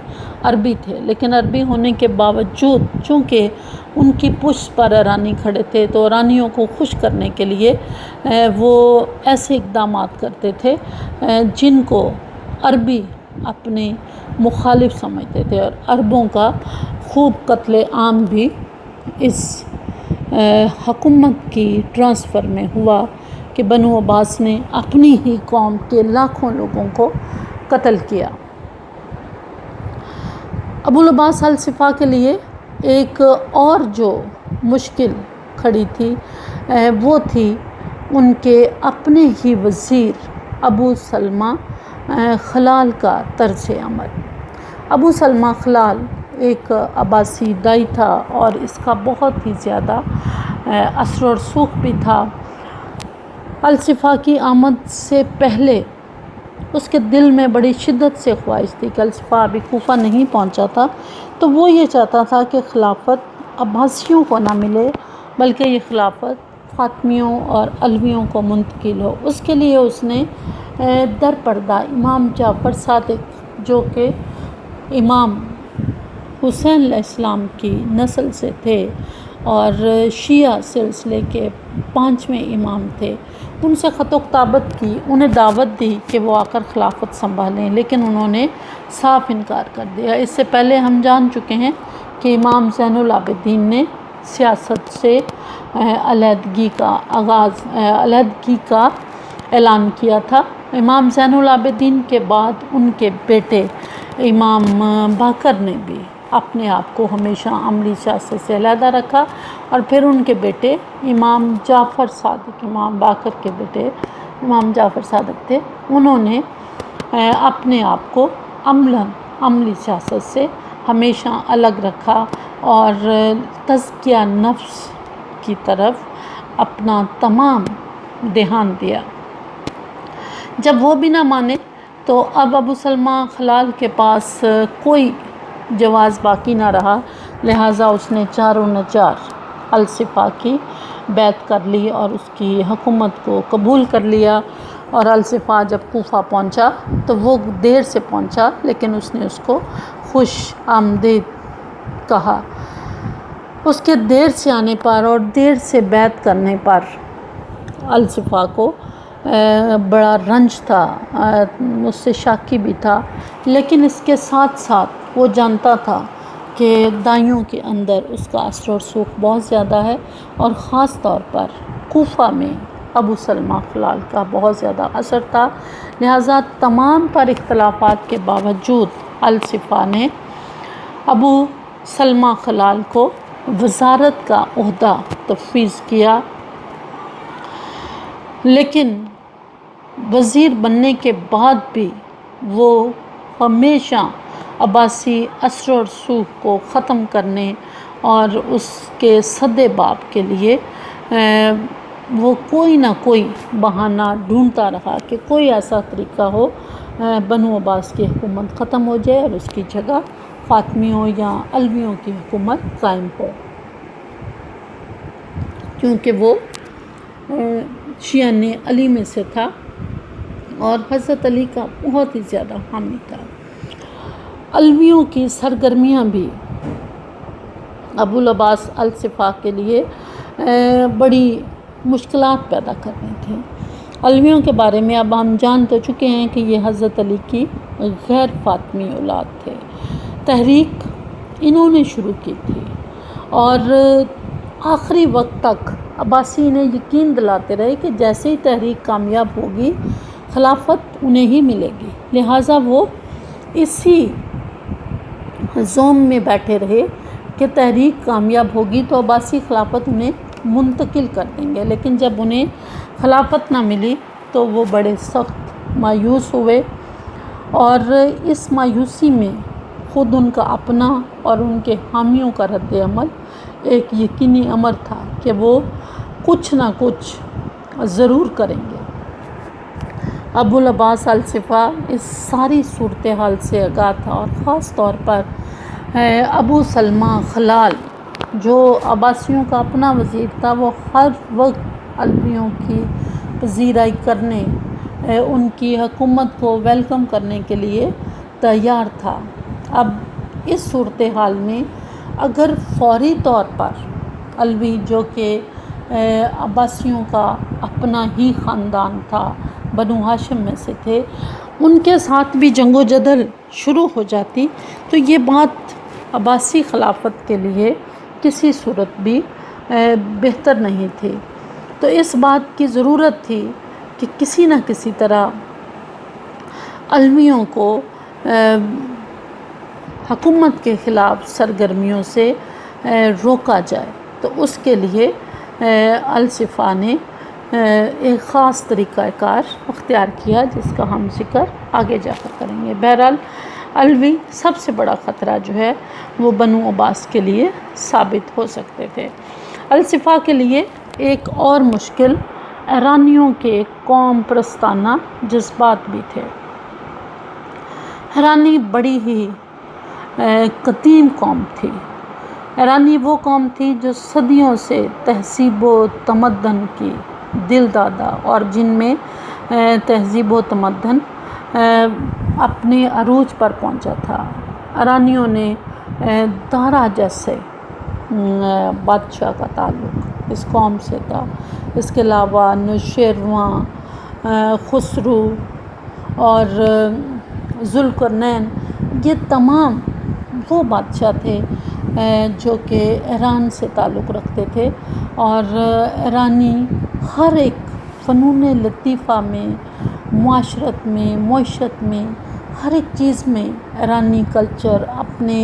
عربی تھے، لیکن عربی ہونے کے باوجود چونکہ ان کی پشت پر ایرانی کھڑے تھے تو ایرانیوں کو خوش کرنے کے لیے وہ ایسے اقدامات کرتے تھے جن کو عربی اپنے مخالف سمجھتے تھے، اور عربوں کا خوب قتل عام بھی اس حکومت کی ٹرانسفر میں ہوا کہ بنو عباس نے اپنی ہی قوم کے لاکھوں لوگوں کو قتل کیا۔ ابو العباس الصفا کے لیے ایک اور جو مشکل کھڑی تھی وہ تھی ان کے اپنے ہی وزیر ابو سلمہ خلال کا طرز عمل۔ ابو سلمہ خلال ایک عباسی دائی تھا اور اس کا بہت ہی زیادہ اثر و رسوخ بھی تھا۔ الصفا کی آمد سے پہلے اس کے دل میں بڑی شدت سے خواہش تھی کہ الصفا ابھی کوفہ نہیں پہنچا تھا تو وہ یہ چاہتا تھا کہ خلافت عباسیوں کو نہ ملے بلکہ یہ خلافت فاطمیوں اور علویوں کو منتقل ہو۔ اس کے لیے اس نے در پردہ امام جعفر صادق جو کہ امام حسین علیہ السلام کی نسل سے تھے اور شیعہ سلسلے کے 5ویں امام تھے، ان سے خط و کتابت کی، انہیں دعوت دی کہ وہ آ کر خلافت سنبھالیں، لیکن انہوں نے صاف انکار کر دیا۔ اس سے پہلے ہم جان چکے ہیں کہ امام زین العابدین نے سیاست سے علیحدگی کا اعلان کیا تھا۔ امام زین العابدین کے بعد ان کے بیٹے امام باقر نے بھی اپنے آپ کو ہمیشہ عملی سیاست سے علیحدہ رکھا، اور پھر ان کے بیٹے امام جعفر صادق، امام باقر کے بیٹے امام جعفر صادق تھے، انہوں نے اپنے آپ کو عملی سیاست سے ہمیشہ الگ رکھا اور تزکیہ نفس کی طرف اپنا تمام دھیان دیا۔ جب وہ بھی نہ مانے تو اب ابو سلمہ خلال کے پاس کوئی جواز باقی نہ رہا، لہٰذا اس نے چاروں نچار الصفا کی بیعت کر لی اور اس کی حکومت کو قبول کر لیا۔ اور الصفا جب کوفہ پہنچا تو وہ دیر سے پہنچا، لیکن اس نے اس کو خوش آمدید کہا۔ اس کے دیر سے آنے پر اور دیر سے بیعت کرنے پر الصفا کو بڑا رنج تھا، اس سے شاکی بھی تھا، لیکن اس کے ساتھ ساتھ وہ جانتا تھا کہ دائیوں کے اندر اس کا اثر و رسوخ بہت زیادہ ہے، اور خاص طور پر کوفہ میں ابو سلمہ خلال کا بہت زیادہ اثر تھا، لہٰذا تمام پر اختلافات کے باوجود الصفا نے ابو سلمہ خلال کو وزارت کا عہدہ تفویض کیا، لیکن وزیر بننے کے بعد بھی وہ ہمیشہ عباسی اثر و رسوخ کو ختم کرنے اور اس کے سد باب کے لیے وہ کوئی نہ کوئی بہانہ ڈھونڈتا رہا کہ کوئی ایسا طریقہ ہو بنو عباس کی حکومت ختم ہو جائے اور اس کی جگہ فاطمیوں یا علویوں کی حکومت قائم ہو، کیونکہ وہ شیعہ علی میں سے تھا اور حضرت علی کا بہت ہی زیادہ حامی تھا۔ علویوں کی سرگرمیاں بھی ابو العباس الصفا کے لیے بڑی مشکلات پیدا کر رہی تھیں۔ علویوں کے بارے میں اب ہم جان تو چکے ہیں کہ یہ حضرت علی کی غیر فاطمی اولاد تھے۔ تحریک انہوں نے شروع کی تھی اور آخری وقت تک عباسی انہیں یقین دلاتے رہے کہ جیسے ہی تحریک کامیاب ہوگی خلافت انہیں ہی ملے گی، لہٰذا وہ اسی زوم میں بیٹھے رہے کہ تحریک کامیاب ہوگی تو عباسی خلافت انہیں منتقل کر دیں گے، لیکن جب انہیں خلافت نہ ملی تو وہ بڑے سخت مایوس ہوئے، اور اس مایوسی میں خود ان کا اپنا اور ان کے حامیوں کا رد عمل ایک یقینی امر تھا کہ وہ کچھ نہ کچھ ضرور کریں گے۔ ابو العباس الصفا اس ساری صورتحال سے آگاہ تھا، اور خاص طور پر ابو سلمہ خلال جو عباسیوں کا اپنا وزیر تھا، وہ ہر وقت علویوں کی پذیرائی کرنے، ان کی حکومت کو ویلکم کرنے کے لیے تیار تھا۔ اب اس صورتحال میں اگر فوری طور پر علوی جو کہ عباسیوں کا اپنا ہی خاندان تھا، بنو ہاشم میں سے تھے، ان کے ساتھ بھی جنگ و جدل شروع ہو جاتی تو یہ بات عباسی خلافت کے لیے کسی صورت بھی بہتر نہیں تھی۔ تو اس بات کی ضرورت تھی کہ کسی نہ کسی طرح علویوں کو حکومت کے خلاف سرگرمیوں سے روکا جائے، تو اس کے لیے الصفا نے ایک خاص طریقہ کار اختیار کیا جس کا ہم ذکر آگے جا کر کریں گے۔ بہرحال علوی سب سے بڑا خطرہ جو ہے وہ بنو عباس کے لیے ثابت ہو سکتے تھے۔ الصفا کے لیے ایک اور مشکل ایرانیوں کے قوم پرستانہ جذبات بھی تھے۔ ایرانی بڑی ہی قدیم قوم تھی۔ ایرانی وہ قوم تھی جو صدیوں سے تہذیب و تمدن کی دل دادا، اور جن میں تہذیب و تمدن اپنے عروج پر پہنچا تھا۔ ایرانیوں نے دارا جیسے بادشاہ کا تعلق اس قوم سے تھا۔ اس کے علاوہ نوشیروان، خسرو اور ذوالقرنین، یہ تمام وہ بادشاہ تھے جو کہ ایران سے تعلق رکھتے تھے، اور ایرانی ہر ایک فنون لطیفہ میں، معاشرت میں، معیشت میں، ہر ایک چیز میں ایرانی کلچر اپنے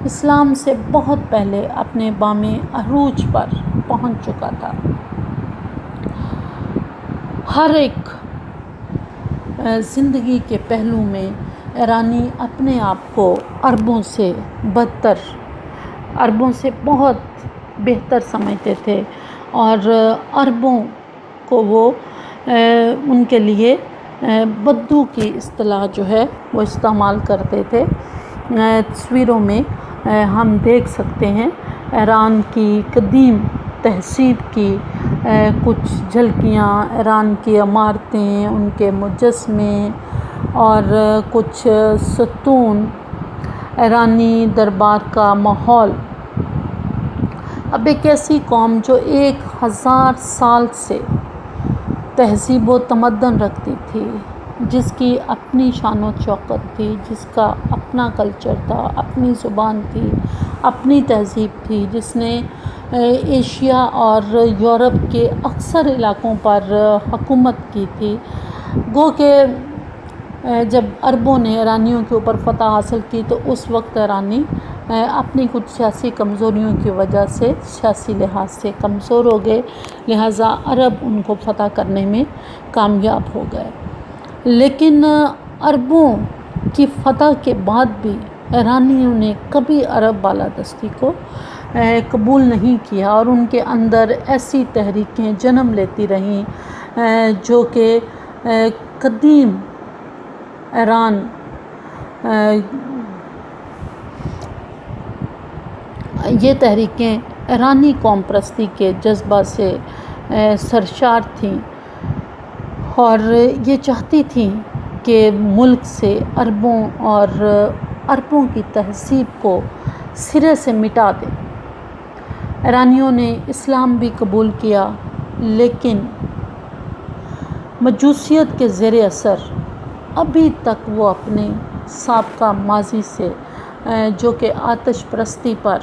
اسلام سے بہت پہلے اپنے بام عروج پر پہنچ چکا تھا۔ ہر ایک زندگی کے پہلو میں ایرانی اپنے آپ کو عربوں سے بدتر، عربوں سے بہت بہتر سمجھتے تھے، اور عربوں کو وہ ان کے لیے بدو کی اصطلاح جو ہے وہ استعمال کرتے تھے۔ تصویروں میں ہم دیکھ سکتے ہیں ایران کی قدیم تہذیب کی کچھ جھلکیاں، ایران کی عمارتیں، ان کے مجسمے اور کچھ ستون، ایرانی دربار کا ماحول۔ اب ایک ایسی قوم جو 1000 سال سے تہذیب و تمدن رکھتی تھی، جس کی اپنی شان و شوکت تھی، جس کا اپنا کلچر تھا، اپنی زبان تھی، اپنی تہذیب تھی، جس نے ایشیا اور یورپ کے اکثر علاقوں پر حکومت کی تھی، گو کہ جب عربوں نے ایرانیوں کے اوپر فتح حاصل کی تو اس وقت ایرانی اپنی کچھ سیاسی کمزوریوں کی وجہ سے سیاسی لحاظ سے کمزور ہو گئے، لہٰذا عرب ان کو فتح کرنے میں کامیاب ہو گئے۔ لیکن عربوں کی فتح کے بعد بھی ایرانیوں نے کبھی عرب بالادستی کو قبول نہیں کیا، اور ان کے اندر ایسی تحریکیں جنم لیتی رہیں جو کہ قدیم ایران یہ تحریکیں ایرانی قوم پرستی کے جذبہ سے سرشار تھیں، اور یہ چاہتی تھیں کہ ملک سے عربوں اور عربوں کی تہذیب کو سرے سے مٹا دیں۔ ایرانیوں نے اسلام بھی قبول کیا، لیکن مجوسیت کے زیر اثر ابھی تک وہ اپنے سابقہ ماضی سے جو کہ آتش پرستی پر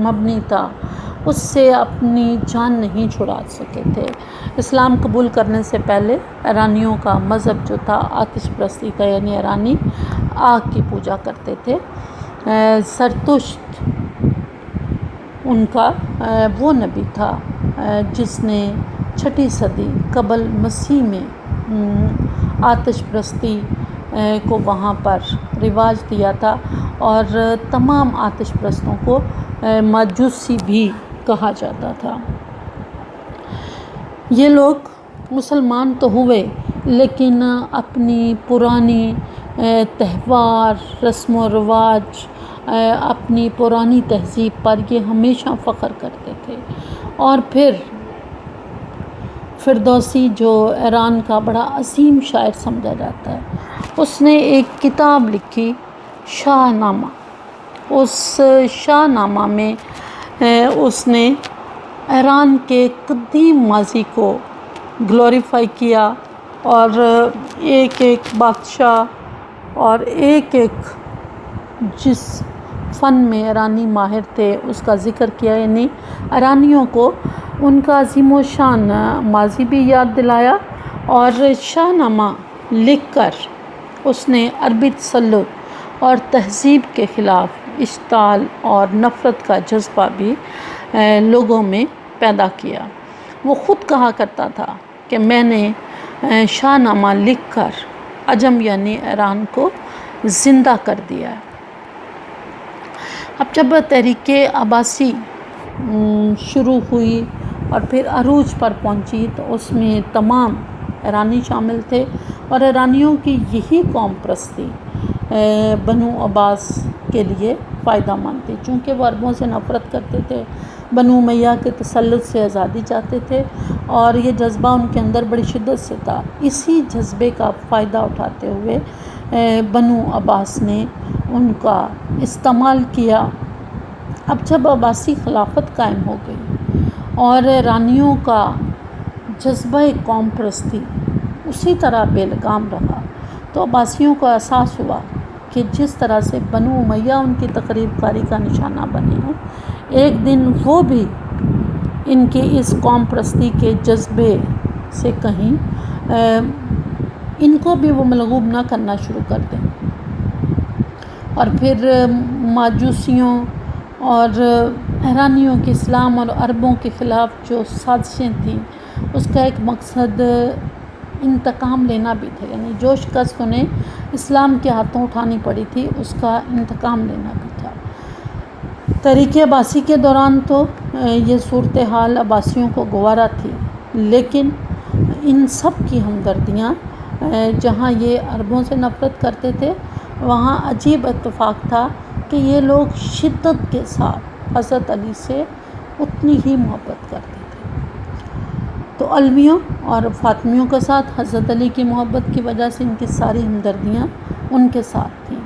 مبنی تھا، اس سے اپنی جان نہیں چھڑا سکے تھے۔ اسلام قبول کرنے سے پہلے ایرانیوں کا مذہب جو تھا آتش پرستی تھا، یعنی ایرانی آگ کی پوجا کرتے تھے۔ زرتشت ان کا وہ نبی تھا جس نے 6 صدی قبل مسیح میں آتش پرستی کو وہاں پر رواج دیا تھا، اور تمام آتش پرستوں کو مجوسی بھی کہا جاتا تھا۔ یہ لوگ مسلمان تو ہوئے، لیکن اپنی پرانی تہوار، رسم و رواج، اپنی پرانی تہذیب پر یہ ہمیشہ فخر کرتے تھے۔ اور پھر فردوسی جو ایران کا بڑا عظیم شاعر سمجھا جاتا ہے، اس نے ایک کتاب لکھی شاہ نامہ۔ اس شاہ نامہ میں اس نے ایران کے قدیم ماضی کو گلوریفائی کیا، اور ایک ایک بادشاہ اور ایک ایک جس فن میں ایرانی ماہر تھے اس کا ذکر کیا، یعنی ایرانیوں کو ان کا عظیم و شان ماضی بھی یاد دلایا، اور شاہ نامہ لکھ کر اس نے عربی تسلط اور تہذیب کے خلاف اشتعال اور نفرت کا جذبہ بھی لوگوں میں پیدا کیا۔ وہ خود کہا کرتا تھا کہ میں نے شاہ نامہ لکھ کر عجم یعنی ایران کو زندہ کر دیا ہے۔ اب جب تحریک عباسی شروع ہوئی اور پھر عروج پر پہنچی تو اس میں تمام ایرانی شامل تھے، اور ایرانیوں کی یہی قوم پرستی بنو عباس کے لیے فائدہ مند تھی، چونکہ وہ عربوں سے نفرت کرتے تھے، بنو امیہ کے تسلط سے آزادی چاہتے تھے، اور یہ جذبہ ان کے اندر بڑی شدت سے تھا۔ اسی جذبے کا فائدہ اٹھاتے ہوئے بنو عباس نے ان کا استعمال کیا، اب جب عباسی خلافت قائم ہو گئی اور رانیوں کا جذبہ قوم پرستی اسی طرح بے لگام رہا، تو عباسیوں کو احساس ہوا کہ جس طرح سے بنو امیہ ان کی تقریب کاری کا نشانہ بنے ہیں، ایک دن وہ بھی ان کے اس قوم پرستی کے جذبے سے کہیں ان کو بھی وہ ملغوب نہ کرنا شروع کر دیں، اور پھر ماجوسیوں اور ایرانیوں کے اسلام اور عربوں کے خلاف جو سازشیں تھیں، اس کا ایک مقصد انتقام لینا بھی تھا، یعنی جو شکست انہیں اسلام کے ہاتھوں اٹھانی پڑی تھی اس کا انتقام لینا بھی تھا۔ تحریک عباسی کے دوران تو یہ صورتحال عباسیوں کو گوارا تھی، لیکن ان سب کی ہمدردیاں جہاں یہ عربوں سے نفرت کرتے تھے، وہاں عجیب اتفاق تھا کہ یہ لوگ شدت کے ساتھ حضرت علی سے اتنی ہی محبت کرتے تھے۔ تو علویوں اور فاطمیوں کے ساتھ حضرت علی کی محبت کی وجہ سے ان کی ساری ہمدردیاں ان کے ساتھ تھیں،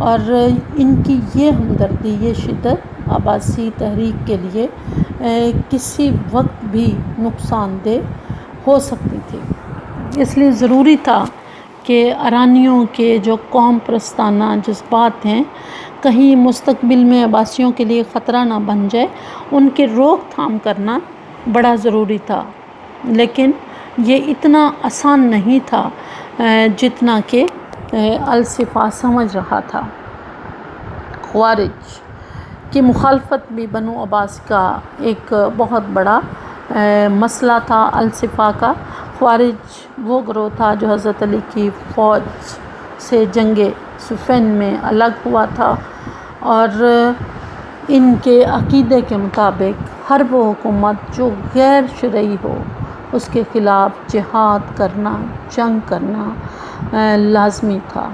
اور ان کی یہ ہمدردی، یہ شدت عباسی تحریک کے لیے کسی وقت بھی نقصان دہ ہو سکتی تھی۔ اس لیے ضروری تھا کہ ایرانیوں کے جو قوم پرستانہ جذبات ہیں کہیں مستقبل میں عباسیوں کے لیے خطرہ نہ بن جائے، ان کے روک تھام کرنا بڑا ضروری تھا، لیکن یہ اتنا آسان نہیں تھا جتنا کہ الصفا سمجھ رہا تھا۔ خوارج کی مخالفت بھی بنو عباس کا ایک بہت بڑا مسئلہ تھا۔ الصفا کا خوارج وہ گروہ تھا جو حضرت علی کی فوج سے جنگ صفین میں الگ ہوا تھا، اور ان کے عقیدے کے مطابق ہر وہ حکومت جو غیر شرعی ہو اس کے خلاف جہاد کرنا، جنگ کرنا لازمی تھا۔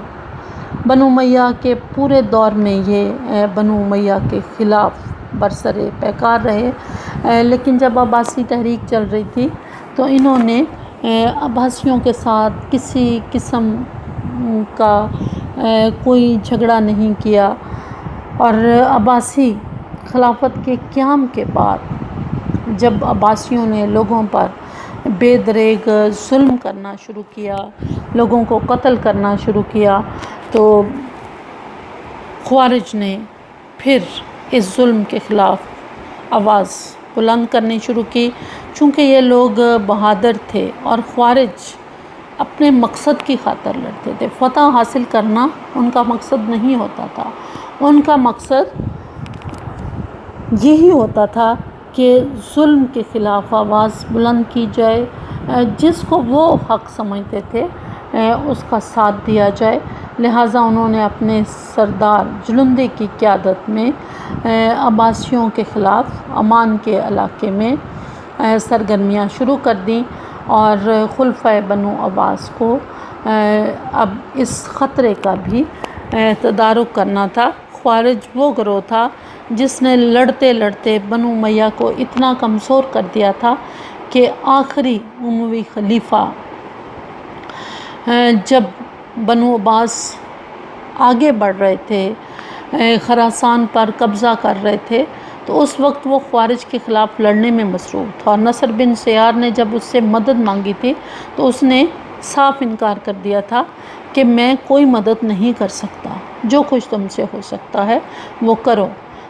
بنو امیہ کے پورے دور میں یہ بنو امیہ کے خلاف برسر پیکار رہے، لیکن جب عباسی تحریک چل رہی تھی تو انہوں نے عباسیوں کے ساتھ کسی قسم کا کوئی جھگڑا نہیں کیا، اور عباسی خلافت کے قیام کے بعد جب عباسیوں نے لوگوں پر بے دریغ ظلم کرنا شروع کیا، لوگوں کو قتل کرنا شروع کیا، تو خوارج نے پھر اس ظلم کے خلاف آواز بلند کرنی شروع کی۔ چونکہ یہ لوگ بہادر تھے اور خوارج اپنے مقصد کی خاطر لڑتے تھے، فتح حاصل کرنا ان کا مقصد نہیں ہوتا تھا، ان کا مقصد یہی ہوتا تھا کہ ظلم کے خلاف آواز بلند کی جائے، جس کو وہ حق سمجھتے تھے اس کا ساتھ دیا جائے۔ لہٰذا انہوں نے اپنے سردار جلندی کی قیادت میں عباسیوں کے خلاف عمان کے علاقے میں سرگرمیاں شروع کر دیں، اور خلفائے بنو عباس کو اب اس خطرے کا بھی تدارک کرنا تھا۔ خوارج وہ گروہ تھا جس نے لڑتے لڑتے بنو امیہ کو اتنا کمزور کر دیا تھا کہ آخری اموی خلیفہ جب بنو عباس آگے بڑھ رہے تھے، خراسان پر قبضہ کر رہے تھے، تو اس وقت وہ خوارج کے خلاف لڑنے میں مصروف تھا، اور نصر بن سیار نے جب اس سے مدد مانگی تھی تو اس نے صاف انکار کر دیا تھا کہ میں کوئی مدد نہیں کر سکتا، جو کچھ تم سے ہو سکتا ہے وہ کرو۔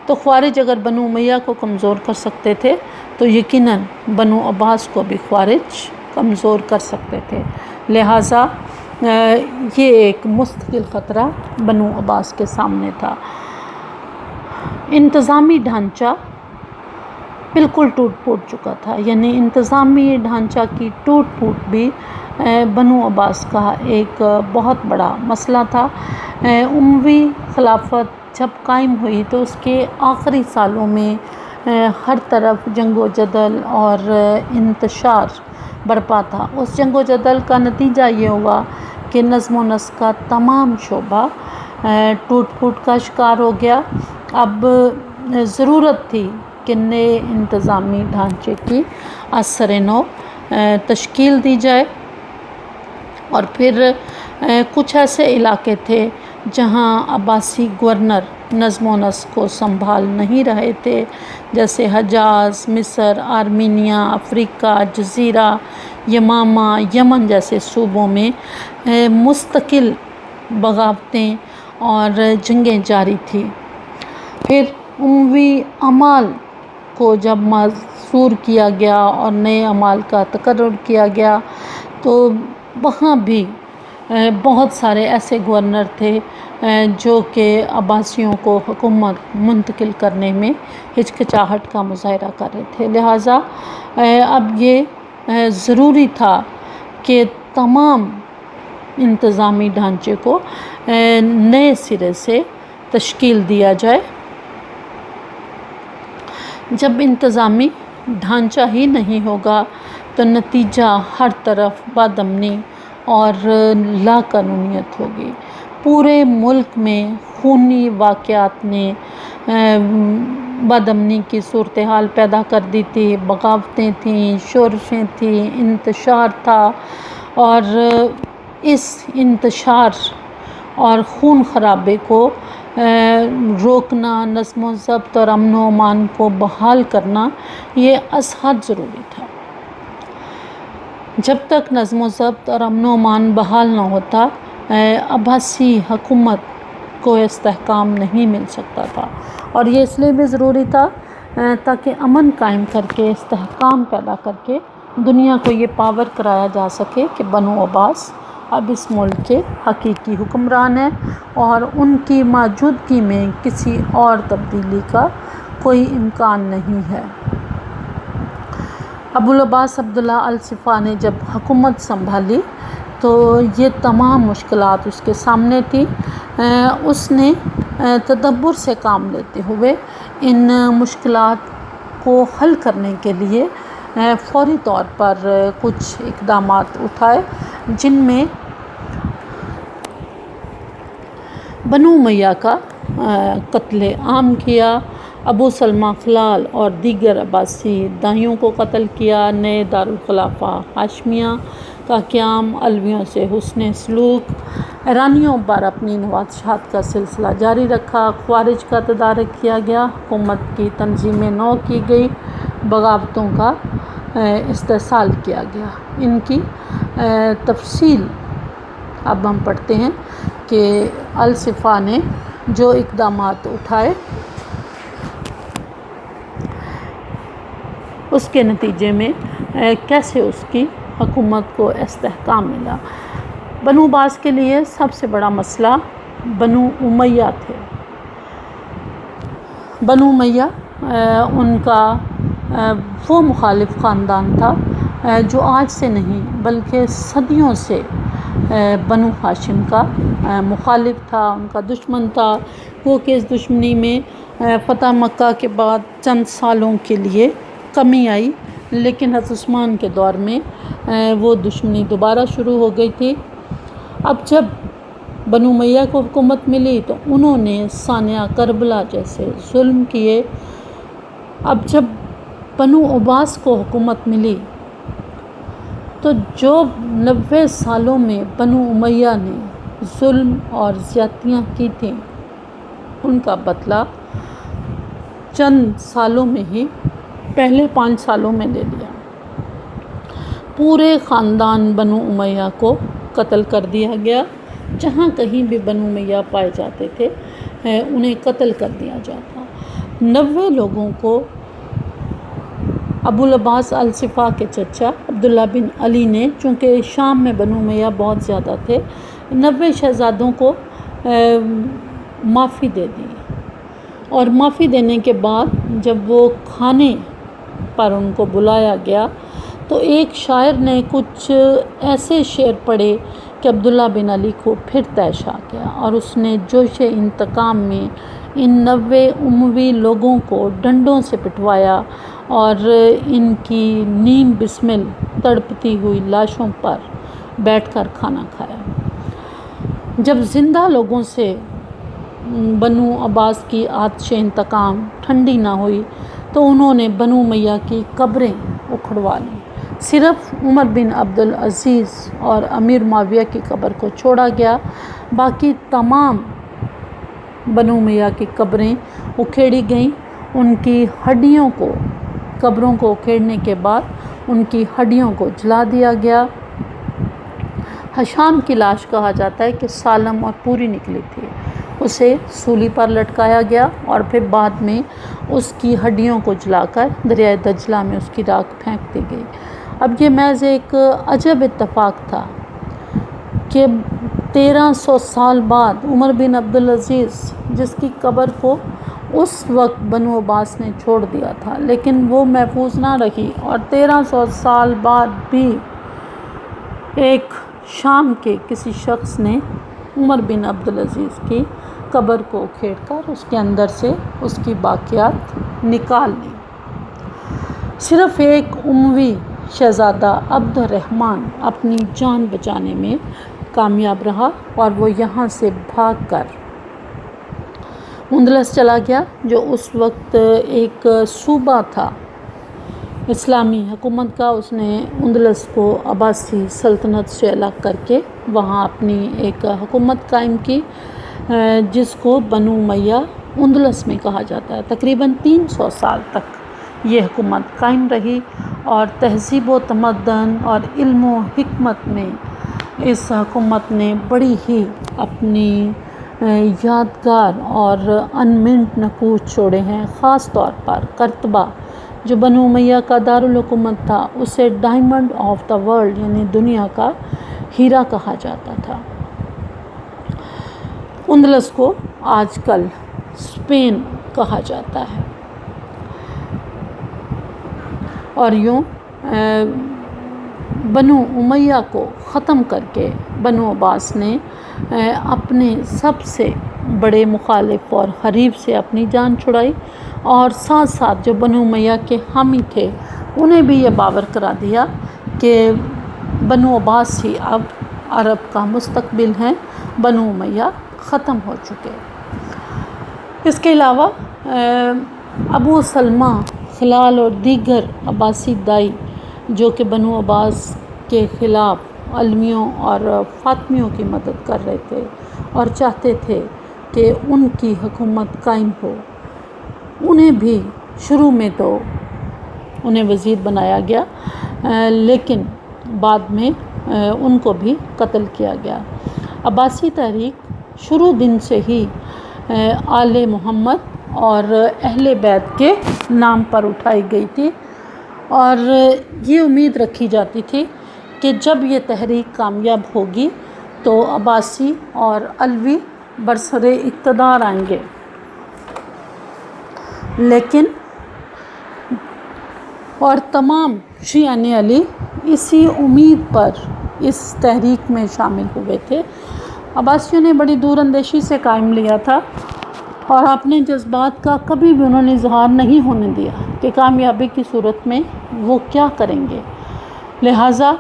تو خوارج اگر بنو امیہ کو کمزور کر سکتے تھے تو یقیناً بنو عباس کو بھی خوارج کمزور کر سکتے تھے، لہٰذا یہ ایک مستقل خطرہ بنو عباس کے سامنے تھا۔ انتظامی ڈھانچہ بالکل ٹوٹ پھوٹ چکا تھا، یعنی انتظامی ڈھانچہ کی ٹوٹ پھوٹ بھی بنو عباس کا ایک بہت بڑا مسئلہ تھا۔ اموی خلافت جب قائم ہوئی تو اس کے آخری سالوں میں ہر طرف جنگ و جدل اور انتشار برپا تھا۔ اس جنگ و جدل کا نتیجہ یہ ہوا کہ نظم و نسق کا تمام شعبہ ٹوٹ پھوٹ کا شکار ہو گیا۔ اب ضرورت تھی کہ نئے انتظامی ڈھانچے کی از سر نو تشکیل دی جائے، اور پھر کچھ ایسے علاقے تھے جہاں عباسی گورنر نظم و نسق کو سنبھال نہیں رہے تھے، جیسے حجاز، مصر، آرمینیا، افریقہ، جزیرہ یمامہ، یمن جیسے صوبوں میں مستقل بغاوتیں اور جنگیں جاری تھیں۔ پھر اموی اعمال کو جب معذور کیا گیا اور نئے اعمال کا تقرر کیا گیا تو وہاں بھی بہت سارے ایسے گورنر تھے جو کہ عباسیوں کو حکومت منتقل کرنے میں ہچکچاہٹ کا مظاہرہ کر رہے تھے، لہٰذا اب یہ ضروری تھا کہ تمام انتظامی ڈھانچے کو نئے سرے سے تشکیل دیا جائے۔ جب انتظامی ڈھانچہ ہی نہیں ہوگا تو نتیجہ ہر طرف بد امنی اور لاقانونیت ہوگی۔ پورے ملک میں خونی واقعات نے بد امنی کی صورتحال پیدا کر دی تھی، بغاوتیں تھیں، شورشیں تھیں، انتشار تھا، اور اس انتشار اور خون خرابے کو روکنا، نظم و ضبط اور امن و امان کو بحال کرنا یہ از حد ضروری تھا۔ جب تک نظم و ضبط اور امن و امان بحال نہ ہوتا عباسی حکومت کو استحکام نہیں مل سکتا تھا، اور یہ اس لیے بھی ضروری تھا تاکہ امن قائم کر کے، استحکام پیدا کر کے دنیا کو یہ پاور کرایا جا سکے کہ بنو عباس اب اس ملک کے حقیقی حکمران ہیں اور ان کی موجودگی میں کسی اور تبدیلی کا کوئی امکان نہیں ہے۔ ابوالعباس عبداللہ الصفا نے جب حکومت سنبھالی تو یہ تمام مشکلات اس کے سامنے تھی۔ اس نے تدبر سے کام لیتے ہوئے ان مشکلات کو حل کرنے کے لیے فوری طور پر کچھ اقدامات اٹھائے، جن میں بنو امیہ کا قتل عام کیا، ابو سلمہ خلال اور دیگر عباسی داہیوں کو قتل کیا، نئے دارالخلافہ ہاشمیہ کا قیام، علویوں سے حسن سلوک، ایرانیوں پر اپنی نوازشات کا سلسلہ جاری رکھا، خوارج کا تدارک کیا گیا، حکومت کی تنظیم نو کی گئی، بغاوتوں کا استحصال کیا گیا۔ ان کی تفصیل اب ہم پڑھتے ہیں کہ الصفا نے جو اقدامات اٹھائے اس کے نتیجے میں کیسے اس کی حکومت کو استحکام ملا۔ بنو عباس کے لیے سب سے بڑا مسئلہ بنو امیہ تھے۔ بنو امیہ ان کا وہ مخالف خاندان تھا جو آج سے نہیں بلکہ صدیوں سے بنو ہاشم کا مخالف تھا، ان کا دشمن تھا۔ وہ کہ اس دشمنی میں فتح مکہ کے بعد چند سالوں کے لیے کمی آئی، لیکن حضرت عثمان کے دور میں وہ دشمنی دوبارہ شروع ہو گئی تھی۔ اب جب بنو امیہ کو حکومت ملی تو انہوں نے سانحہ کربلا جیسے ظلم کیے۔ اب جب بنو عباس کو حکومت ملی تو جو 90 سالوں میں بنو امیہ نے ظلم اور زیادتیاں کی تھیں ان کا بدلہ چند سالوں میں ہی پہلے 5 سالوں میں لے لیا۔ پورے خاندان بنو امیہ کو قتل کر دیا گیا، جہاں کہیں بھی بنو امیہ پائے جاتے تھے انہیں قتل کر دیا جاتا۔ 90 لوگوں کو ابوالعباس الصفا کے چچا عبداللہ بن علی نے، چونکہ شام میں بنو امیہ بہت زیادہ تھے، 90 شہزادوں کو معافی دے دی، اور معافی دینے کے بعد جب وہ کھانے پر ان کو بلایا گیا تو ایک شاعر نے کچھ ایسے شعر پڑھے کہ عبداللہ بن علی کو پھر طیش آ گیا، اور اس نے جوش انتقام میں ان 90 اموی لوگوں کو ڈنڈوں سے پٹوایا اور ان کی نیم بسمل تڑپتی ہوئی لاشوں پر بیٹھ کر کھانا کھایا۔ جب زندہ لوگوں سے بنو عباس کی آتش انتقام ٹھنڈی نہ ہوئی تو انہوں نے بنو امیہ کی قبریں اکھڑوا لیں۔ صرف عمر بن عبدالعزیز اور امیر معاویہ کی قبر کو چھوڑا گیا، باقی تمام بنو امیہ کی قبریں اکھیڑی گئیں، ان کی ہڈیوں کو، قبروں کو اکھیڑنے کے بعد ان کی ہڈیوں کو جلا دیا گیا۔ ہشام کی لاش کہا جاتا ہے کہ سالم اور پوری نکلی تھی، اسے سولی پر لٹکایا گیا اور پھر بعد میں اس کی ہڈیوں کو جلا کر دریائے دجلہ میں اس کی راکھ پھینک دی گئی۔ اب یہ محض ایک عجب اتفاق تھا کہ 1300 سال بعد عمر بن عبدالعزیز، جس کی قبر کو اس وقت بنو عباس نے چھوڑ دیا تھا لیکن وہ محفوظ نہ رہی، اور 1300 سال بعد بھی ایک شام کے کسی شخص نے عمر بن عبدالعزیز کی قبر کو اکھیڑ کر اس کے اندر سے اس کی باقیات نکال لی۔ صرف ایک اموی شہزادہ عبد الرحمن اپنی جان بچانے میں کامیاب رہا اور وہ یہاں سے بھاگ کر اندلس چلا گیا، جو اس وقت ایک صوبہ تھا اسلامی حکومت کا۔ اس نے اندلس کو عباسی سلطنت سے الگ کر کے وہاں اپنی ایک حکومت قائم کی، جس کو بنو امیہ اندلس میں کہا جاتا ہے۔ تقریباً 300 سال تک یہ حکومت قائم رہی اور تہذیب و تمدن اور علم و حکمت میں اس حکومت نے بڑی ہی اپنی یادگار اور انمنٹ نقوش چھوڑے ہیں۔ خاص طور پر قرطبہ جو بنو امیہ کا دارالحکومت تھا، اسے ڈائمنڈ آف دا ورلڈ یعنی دنیا کا ہیرا کہا جاتا تھا۔ اندلس کو آج کل اسپین کہا جاتا ہے۔ اور یوں بنو امیہ کو ختم کر کے بنو عباس نے اپنے سب سے بڑے مخالف اور حریف سے اپنی جان چھڑائی، اور ساتھ ساتھ جو بنو امیہ کے حامی تھے انہیں بھی یہ باور کرا دیا کہ بنو عباس ہی اب عرب کا مستقبل ہیں، بنو امیہ ختم ہو چکے۔ اس کے علاوہ ابو سلمہ خلال اور دیگر عباسی دائی جو کہ بنو عباس کے خلاف علویوں اور فاطمیوں کی مدد کر رہے تھے اور چاہتے تھے کہ ان کی حکومت قائم ہو، انہیں بھی شروع میں تو انہیں وزیر بنایا گیا، لیکن بعد میں ان کو بھی قتل کیا گیا۔ عباسی تحریک شروع دن سے ہی آل محمد اور اہل بیت کے نام پر اٹھائی گئی تھی، اور یہ امید رکھی جاتی تھی کہ جب یہ تحریک کامیاب ہوگی تو عباسی اور علوی برسر اقتدار آئیں گے۔ لیکن اور تمام شیعان علی اسی امید پر اس تحریک میں شامل ہوئے تھے۔ عباسیوں نے بڑی دور اندیشی سے قائم لیا تھا اور اپنے جذبات کا کبھی بھی انہوں نے اظہار نہیں ہونے دیا کہ کامیابی کی صورت میں وہ کیا کریں گے۔ لہٰذا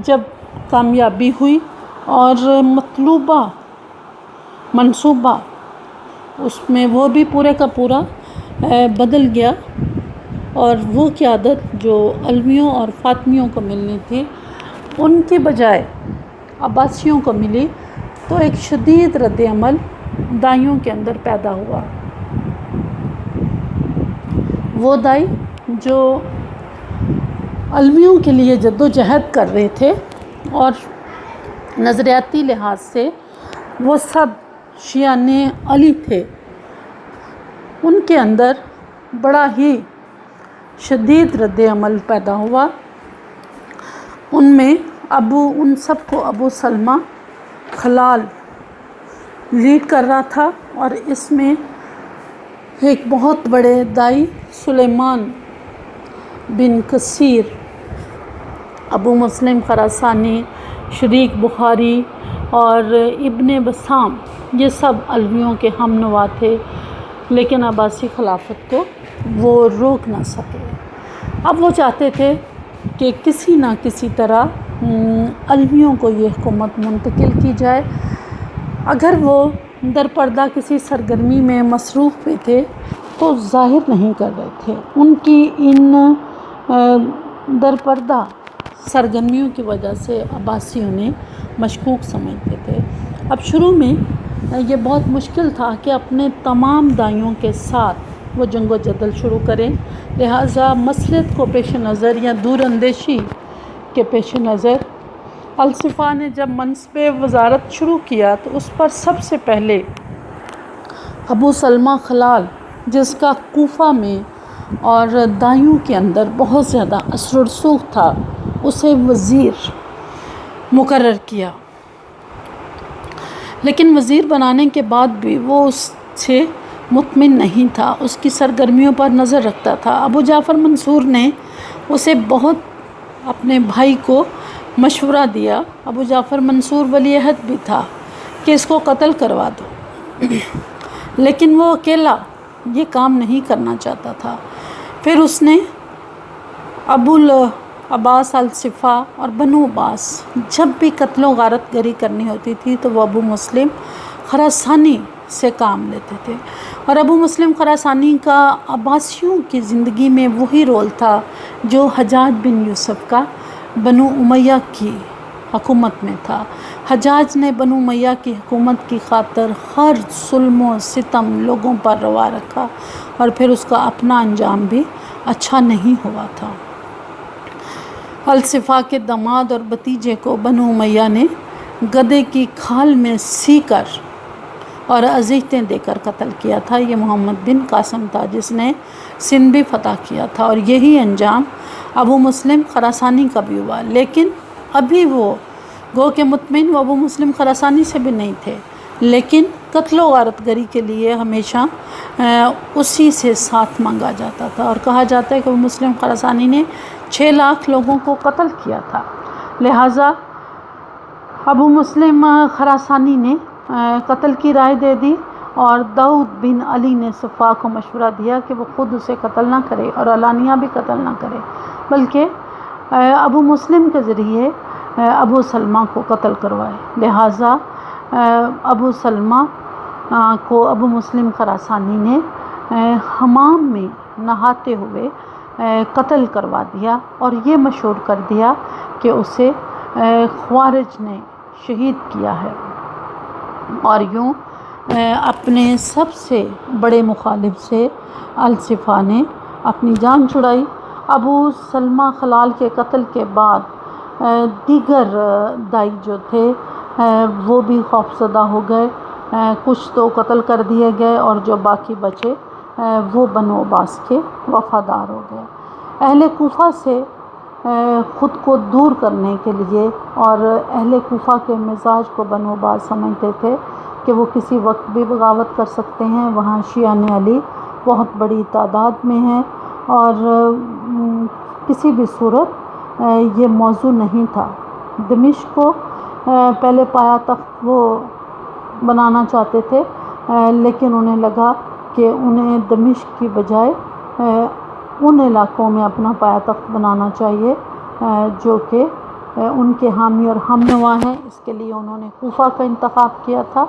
جب کامیابی ہوئی اور مطلوبہ منصوبہ اس میں وہ بھی پورے کا پورا بدل گیا، اور وہ قیادت جو علویوں اور فاطمیوں کو ملنی تھی ان کے بجائے عباسیوں کو ملی، تو ایک شدید رد عمل دائیوں کے اندر پیدا ہوا۔ وہ دائی جو علویوں کے لیے جد و جہد کر رہے تھے اور نظریاتی لحاظ سے وہ سب شیعان علی تھے، ان کے اندر بڑا ہی شدید رد عمل پیدا ہوا۔ ان میں ان سب کو ابو سلمہ خلال لیڈ کر رہا تھا، اور اس میں ایک بہت بڑے دائی سلیمان بن کثیر، ابو مسلم خراسانی، شریک بخاری اور ابن بسام، یہ سب علویوں کے ہم نوا تھے، لیکن عباسی خلافت کو وہ روک نہ سکے۔ اب وہ چاہتے تھے کہ کسی نہ کسی طرح علویوں کو یہ حکومت منتقل کی جائے۔ اگر وہ در پردہ کسی سرگرمی میں مصروف بھی تھے تو ظاہر نہیں کر رہے تھے، ان کی ان در پردہ سرگرمیوں کی وجہ سے عباسیوں نے مشکوک سمجھتے تھے۔ اب شروع میں یہ بہت مشکل تھا کہ اپنے تمام دائیوں کے ساتھ وہ جنگ و جدل شروع کریں، لہٰذا مصلحت کو پیش نظر یا دور اندیشی کے پیش نظر الصفا نے جب منصب وزارت شروع کیا تو اس پر سب سے پہلے ابو سلمہ خلال، جس کا کوفہ میں اور دائیوں کے اندر بہت زیادہ اثر و رسوخ تھا، اسے وزیر مقرر کیا، لیکن وزیر بنانے کے بعد بھی وہ اس سے مطمئن نہیں تھا، اس کی سرگرمیوں پر نظر رکھتا تھا۔ ابو جعفر منصور نے اسے بہت اپنے بھائی کو مشورہ دیا، ابو جعفر منصور ولی عہد بھی تھا، کہ اس کو قتل کروا دو، لیکن وہ اکیلا یہ کام نہیں کرنا چاہتا تھا۔ پھر اس نے ابو عباس الصفا اور بنو عباس، جب بھی قتل و غارت گری کرنی ہوتی تھی تو وہ ابو مسلم خراسانی سے کام لیتے تھے، اور ابو مسلم خراسانی کا عباسیوں کی زندگی میں وہی رول تھا جو حجاج بن یوسف کا بنو امیہ کی حکومت میں تھا۔ حجاج نے بنو امیہ کی حکومت کی خاطر ہر ظلم و ستم لوگوں پر روا رکھا، اور پھر اس کا اپنا انجام بھی اچھا نہیں ہوا تھا۔ الصفا کے داماد اور بھتیجے کو بنو امیہ نے گدھے کی کھال میں سی کر اور اذیتیں دے کر قتل کیا تھا۔ یہ محمد بن قاسم تھا جس نے سندھ بھی فتح کیا تھا، اور یہی انجام ابو مسلم خراسانی کا بھی ہوا، لیکن ابھی وہ گو کہ مطمئن وہ ابو مسلم خراسانی سے بھی نہیں تھے، لیکن قتل و غارت گری کے لیے ہمیشہ اسی سے ساتھ مانگا جاتا تھا، اور کہا جاتا ہے کہ ابو مسلم خراسانی نے 6 لاکھ لوگوں کو قتل کیا تھا۔ لہٰذا ابو مسلم خراسانی نے قتل کی رائے دے دی، اور داؤد بن علی نے صفا کو مشورہ دیا کہ وہ خود اسے قتل نہ کرے اور علانیہ بھی قتل نہ کرے، بلکہ ابو مسلم کے ذریعے ابو سلمہ کو قتل کروائے۔ لہٰذا ابو سلمہ کو ابو مسلم خراسانی نے حمام میں نہاتے ہوئے قتل کروا دیا، اور یہ مشہور کر دیا کہ اسے خوارج نے شہید کیا ہے، اور یوں اپنے سب سے بڑے مخالف سے الصفا نے اپنی جان چھڑائی۔ ابو سلمہ خلال کے قتل کے بعد دیگر دائی جو تھے وہ بھی خوفزدہ ہو گئے، کچھ تو قتل کر دیے گئے، اور جو باقی بچے وہ بنو عباس کے وفادار ہو گئے۔ اہل کوفہ سے خود کو دور کرنے کے لیے، اور اہل کوفہ کے مزاج کو بنو عباس سمجھتے تھے کہ وہ کسی وقت بھی بغاوت کر سکتے ہیں، وہاں شیعان علی بہت بڑی تعداد میں ہیں، اور کسی بھی صورت یہ موضوع نہیں تھا۔ دمشق کو پہلے پایا تخت وہ بنانا چاہتے تھے، لیکن انہیں لگا کہ انہیں دمشق کی بجائے ان علاقوں میں اپنا پایا تخت بنانا چاہیے جو کہ ان کے حامی اور ہم نوا ہیں، اس کے لیے انہوں نے کوفہ کا انتخاب کیا تھا،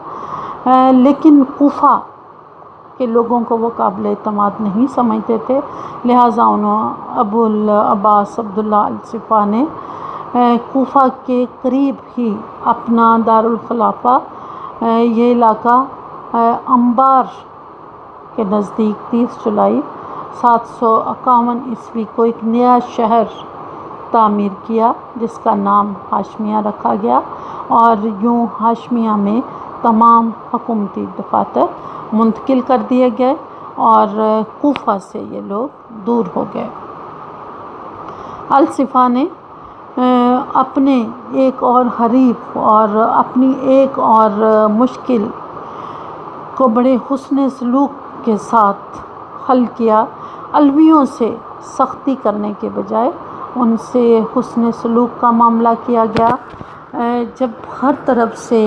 لیکن کوفہ کے لوگوں کو وہ قابل اعتماد نہیں سمجھتے تھے، لہٰذا ابو العباس عبداللہ الصفا نے کوفہ کے قریب ہی اپنا دارالخلافہ، یہ علاقہ انبار کے نزدیک 30 جولائی 751 عیسوی کو ایک نیا شہر تعمیر کیا جس کا نام ہاشمیہ رکھا گیا، اور یوں ہاشمیہ میں تمام حکومتی دفاتر منتقل کر دیے گئے، اور کوفہ سے یہ لوگ دور ہو گئے۔ الصفا نے اپنے ایک اور حریف اور اپنی ایک اور مشکل کو بڑے حسن سلوک کے ساتھ حل کیا۔ علویوں سے سختی کرنے کے بجائے ان سے حسن سلوک کا معاملہ کیا گیا۔ جب ہر طرف سے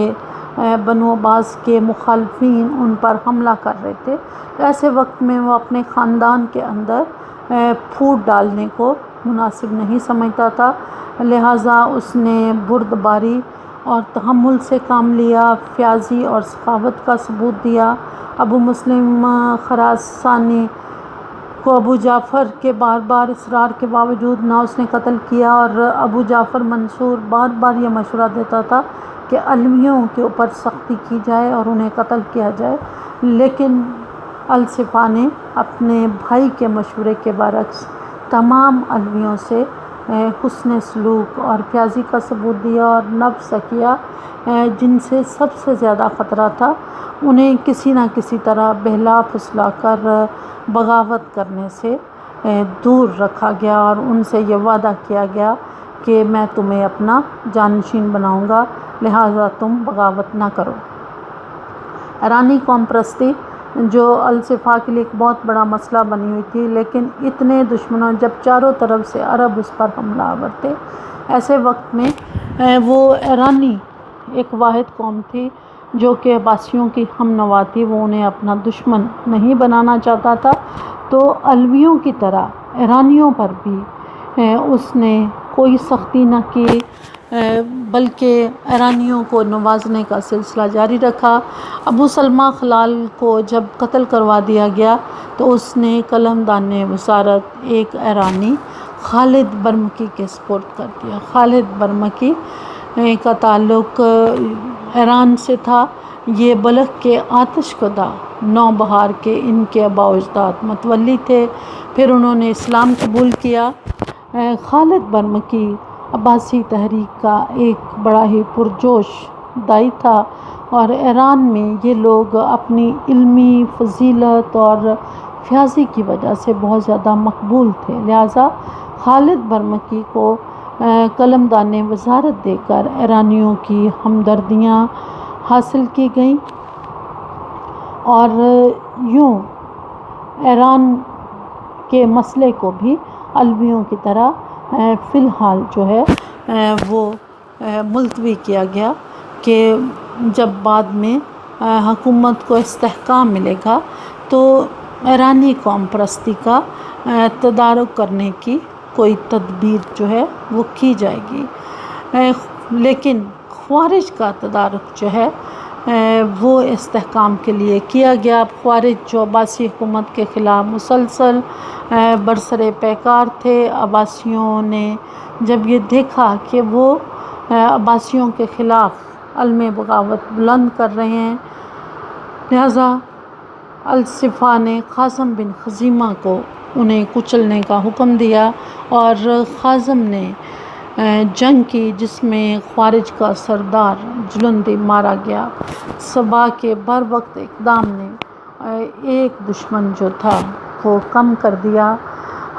بنو عباس کے مخالفین ان پر حملہ کر رہے تھے، ایسے وقت میں وہ اپنے خاندان کے اندر پھوٹ ڈالنے کو مناسب نہیں سمجھتا تھا، لہٰذا اس نے بردباری اور تحمل سے کام لیا، فیاضی اور سخاوت کا ثبوت دیا۔ ابو مسلم خراسانی کو ابو جعفر کے بار بار اصرار کے باوجود نہ اس نے قتل کیا، اور ابو جعفر منصور بار بار یہ مشورہ دیتا تھا کہ علویوں کے اوپر سختی کی جائے اور انہیں قتل کیا جائے، لیکن الصفا نے اپنے بھائی کے مشورے کے برعکس تمام علویوں سے حسن سلوک اور پیازی کا ثبوت دیا اور نفس کیا جن سے سب سے زیادہ خطرہ تھا انہیں کسی نہ کسی طرح بہلا پھسلا کر بغاوت کرنے سے دور رکھا گیا، اور ان سے یہ وعدہ کیا گیا کہ میں تمہیں اپنا جانشین بناؤں گا، لہٰذا تم بغاوت نہ کرو۔ ایرانی قوم پرستی جو الصفا کے لیے ایک بہت بڑا مسئلہ بنی ہوئی تھی، لیکن اتنے دشمنوں جب چاروں طرف سے عرب اس پر حملہ آور تھے، ایسے وقت میں وہ ایرانی ایک واحد قوم تھی جو کہ عباسیوں کی ہم نوا تھی، وہ انہیں اپنا دشمن نہیں بنانا چاہتا تھا، تو علویوں کی طرح ایرانیوں پر بھی اس نے کوئی سختی نہ کی، بلکہ ایرانیوں کو نوازنے کا سلسلہ جاری رکھا۔ ابو سلمہ خلال کو جب قتل کروا دیا گیا تو اس نے قلمدان وزارت ایک ایرانی خالد برمکی کے سپرد کر دیا۔ خالد برمکی کا تعلق ایران سے تھا، یہ بلخ کے آتش کدہ نوبہار کے ان کے آباء و اجداد متولی تھے، پھر انہوں نے اسلام قبول کیا۔ خالد برمکی عباسی تحریک کا ایک بڑا ہی پرجوش داعی تھا، اور ایران میں یہ لوگ اپنی علمی فضیلت اور فیاضی کی وجہ سے بہت زیادہ مقبول تھے، لہٰذا خالد برمکی کو قلمدان وزارت دے کر ایرانیوں کی ہمدردیاں حاصل کی گئیں، اور یوں ایران کے مسئلے کو بھی علویوں کی طرح فی الحال جو ہے وہ ملتوی کیا گیا، کہ جب بعد میں حکومت کو استحکام ملے گا تو ایرانی قوم پرستی کا تدارک کرنے کی کوئی تدبیر جو ہے وہ کی جائے گی، لیکن خوارج کا تدارک جو ہے وہ استحکام کے لیے کیا گیا۔ خوارج جو عباسی حکومت کے خلاف مسلسل برسر پیکار تھے، عباسیوں نے جب یہ دیکھا کہ وہ عباسیوں کے خلاف علم بغاوت بلند کر رہے ہیں، لہذا الصفا نے قاسم بن خزیمہ کو انہیں کچلنے کا حکم دیا، اور قاسم نے جنگ کی جس میں خوارج کا سردار جلندی مارا گیا۔ صبا کے بر وقت اقدام نے ایک دشمن جو تھا وہ کم کر دیا۔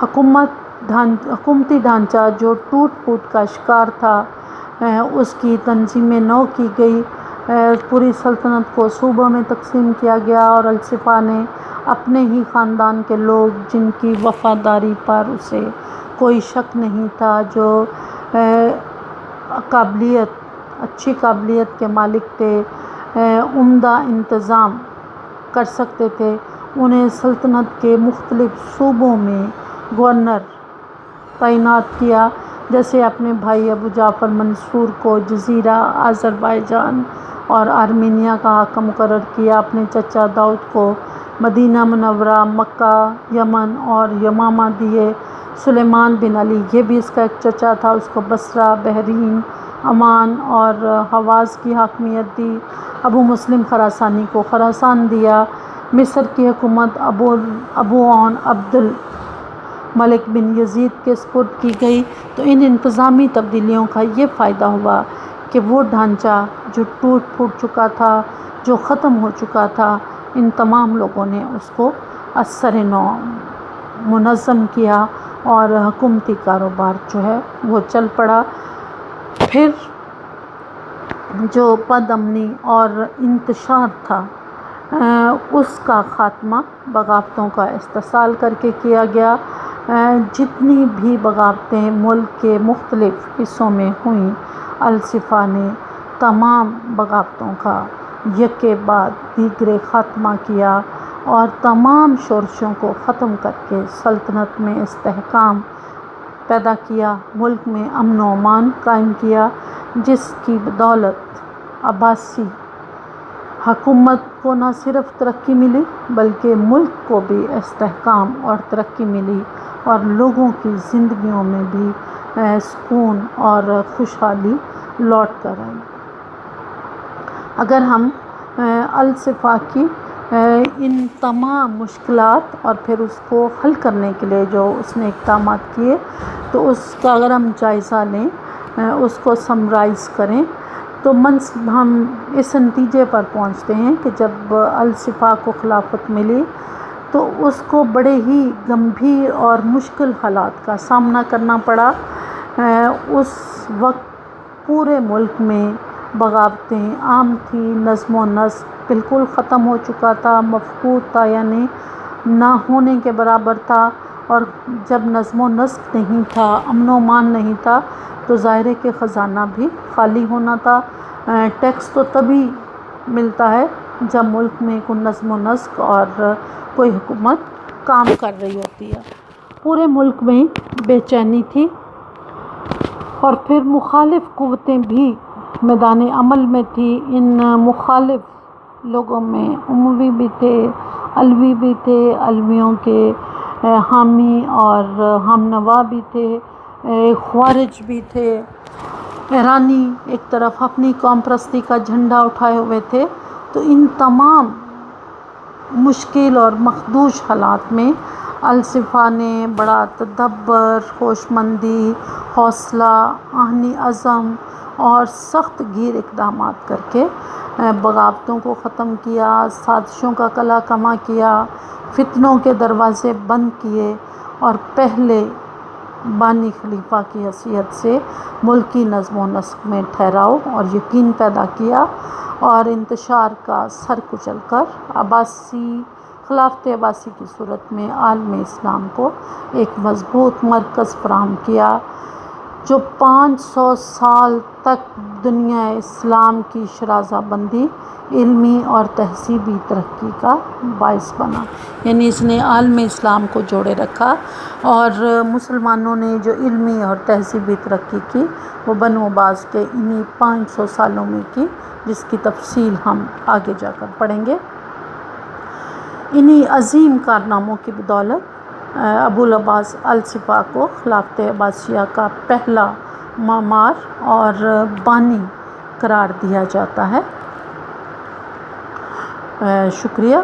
حکومتی ڈھانچہ جو ٹوٹ پھوٹ کا شکار تھا اس کی تنظیم نو کی گئی، پوری سلطنت کو صوبوں میں تقسیم کیا گیا، اور الصفا نے اپنے ہی خاندان کے لوگ جن کی وفاداری پر اسے کوئی شک نہیں تھا، جو اچھی قابلیت کے مالک تھے، عمدہ انتظام کر سکتے تھے، انہیں سلطنت کے مختلف صوبوں میں گورنر تعینات کیا، جیسے اپنے بھائی ابو جعفر منصور کو جزیرہ آذربائیجان اور آرمینیا کا حاکم مقرر کیا، اپنے چچا داؤد کو مدینہ منورہ، مکہ، یمن اور یمامہ دیے، سلیمان بن علی یہ بھی اس کا ایک چچا تھا، اس کو بصرہ، بحرین، عمان اور حواز کی حاکمیت دی، ابو مسلم خراسانی کو خراسان دیا، مصر کی حکومت ابو عون عبد الملک بن یزید کے سپرد کی گئی۔ تو ان انتظامی تبدیلیوں کا یہ فائدہ ہوا کہ وہ ڈھانچہ جو ٹوٹ پھوٹ چکا تھا، جو ختم ہو چکا تھا، ان تمام لوگوں نے اس کو از سر نو منظم کیا، اور حکومتی کاروبار جو ہے وہ چل پڑا۔ پھر جو بد امنی اور انتشار تھا اس کا خاتمہ بغاوتوں کا استحصال کر کے کیا گیا۔ جتنی بھی بغاوتیں ملک کے مختلف حصوں میں ہوئیں، الصفا نے تمام بغاوتوں کا یکے بعد دیگرے خاتمہ کیا، اور تمام شورشوں کو ختم کر کے سلطنت میں استحکام پیدا کیا، ملک میں امن و امان قائم کیا، جس کی بدولت عباسی حکومت کو نہ صرف ترقی ملی بلکہ ملک کو بھی استحکام اور ترقی ملی، اور لوگوں کی زندگیوں میں بھی سکون اور خوشحالی لوٹ کر آئی۔ اگر ہم الصفا کی ان تمام مشکلات اور پھر اس کو حل کرنے کے لیے جو اس نے اقدامات کیے، تو اس کا اگر ہم جائزہ لیں، اس کو سمرائز کریں، تو ہم اس نتیجے پر پہنچتے ہیں کہ جب الصفا کو خلافت ملی تو اس کو بڑے ہی گمبھیر اور مشکل حالات کا سامنا کرنا پڑا۔ اس وقت پورے ملک میں بغاوتیں عام تھیں، نظم و نسق بالکل ختم ہو چکا تھا، مفقود تھا، یعنی نہ ہونے کے برابر تھا۔ اور جب نظم و نسق نہیں تھا، امن و امان نہیں تھا، تو ظاہر ہے کہ خزانہ بھی خالی ہونا تھا۔ ٹیکس تو تبھی ملتا ہے جب ملک میں کوئی نظم و نسق اور کوئی حکومت کام کر رہی ہوتی ہے۔ پورے ملک میں بے چینی تھی، اور پھر مخالف قوتیں بھی میدان عمل میں تھی۔ ان مخالف لوگوں میں اموی بھی تھے، علوی بھی تھے، علویوں کے حامی اور ہم نوا بھی تھے، خوارج بھی تھے، ایرانی ایک طرف اپنی قوم پرستی کا جھنڈا اٹھائے ہوئے تھے۔ تو ان تمام مشکل اور مخدوش حالات میں الصفا نے بڑا تدبر، ہوشمندی، حوصلہ، آہنی عزم اور سخت گیر اقدامات کر کے بغاوتوں کو ختم کیا، سازشوں کا کلا کما کیا، فتنوں کے دروازے بند کیے، اور پہلے بانی خلیفہ کی حیثیت سے ملکی نظم و نسق میں ٹھہراؤ اور یقین پیدا کیا، اور انتشار کا سر کچل کر خلافت عباسی کی صورت میں عالم اسلام کو ایک مضبوط مرکز فراہم کیا، جو 500 سال تک دنیا اسلام کی شرازہ بندی، علمی اور تہذیبی ترقی کا باعث بنا۔ یعنی اس نے عالم اسلام کو جوڑے رکھا، اور مسلمانوں نے جو علمی اور تہذیبی ترقی کی وہ بنو عباس کے انہی 500 سالوں میں کی، جس کی تفصیل ہم آگے جا کر پڑھیں گے۔ انہی عظیم کارناموں کی بدولت ابو العباس الصفا کو خلافت عباسیہ کا پہلا معمار اور بانی قرار دیا جاتا ہے۔ شکریہ۔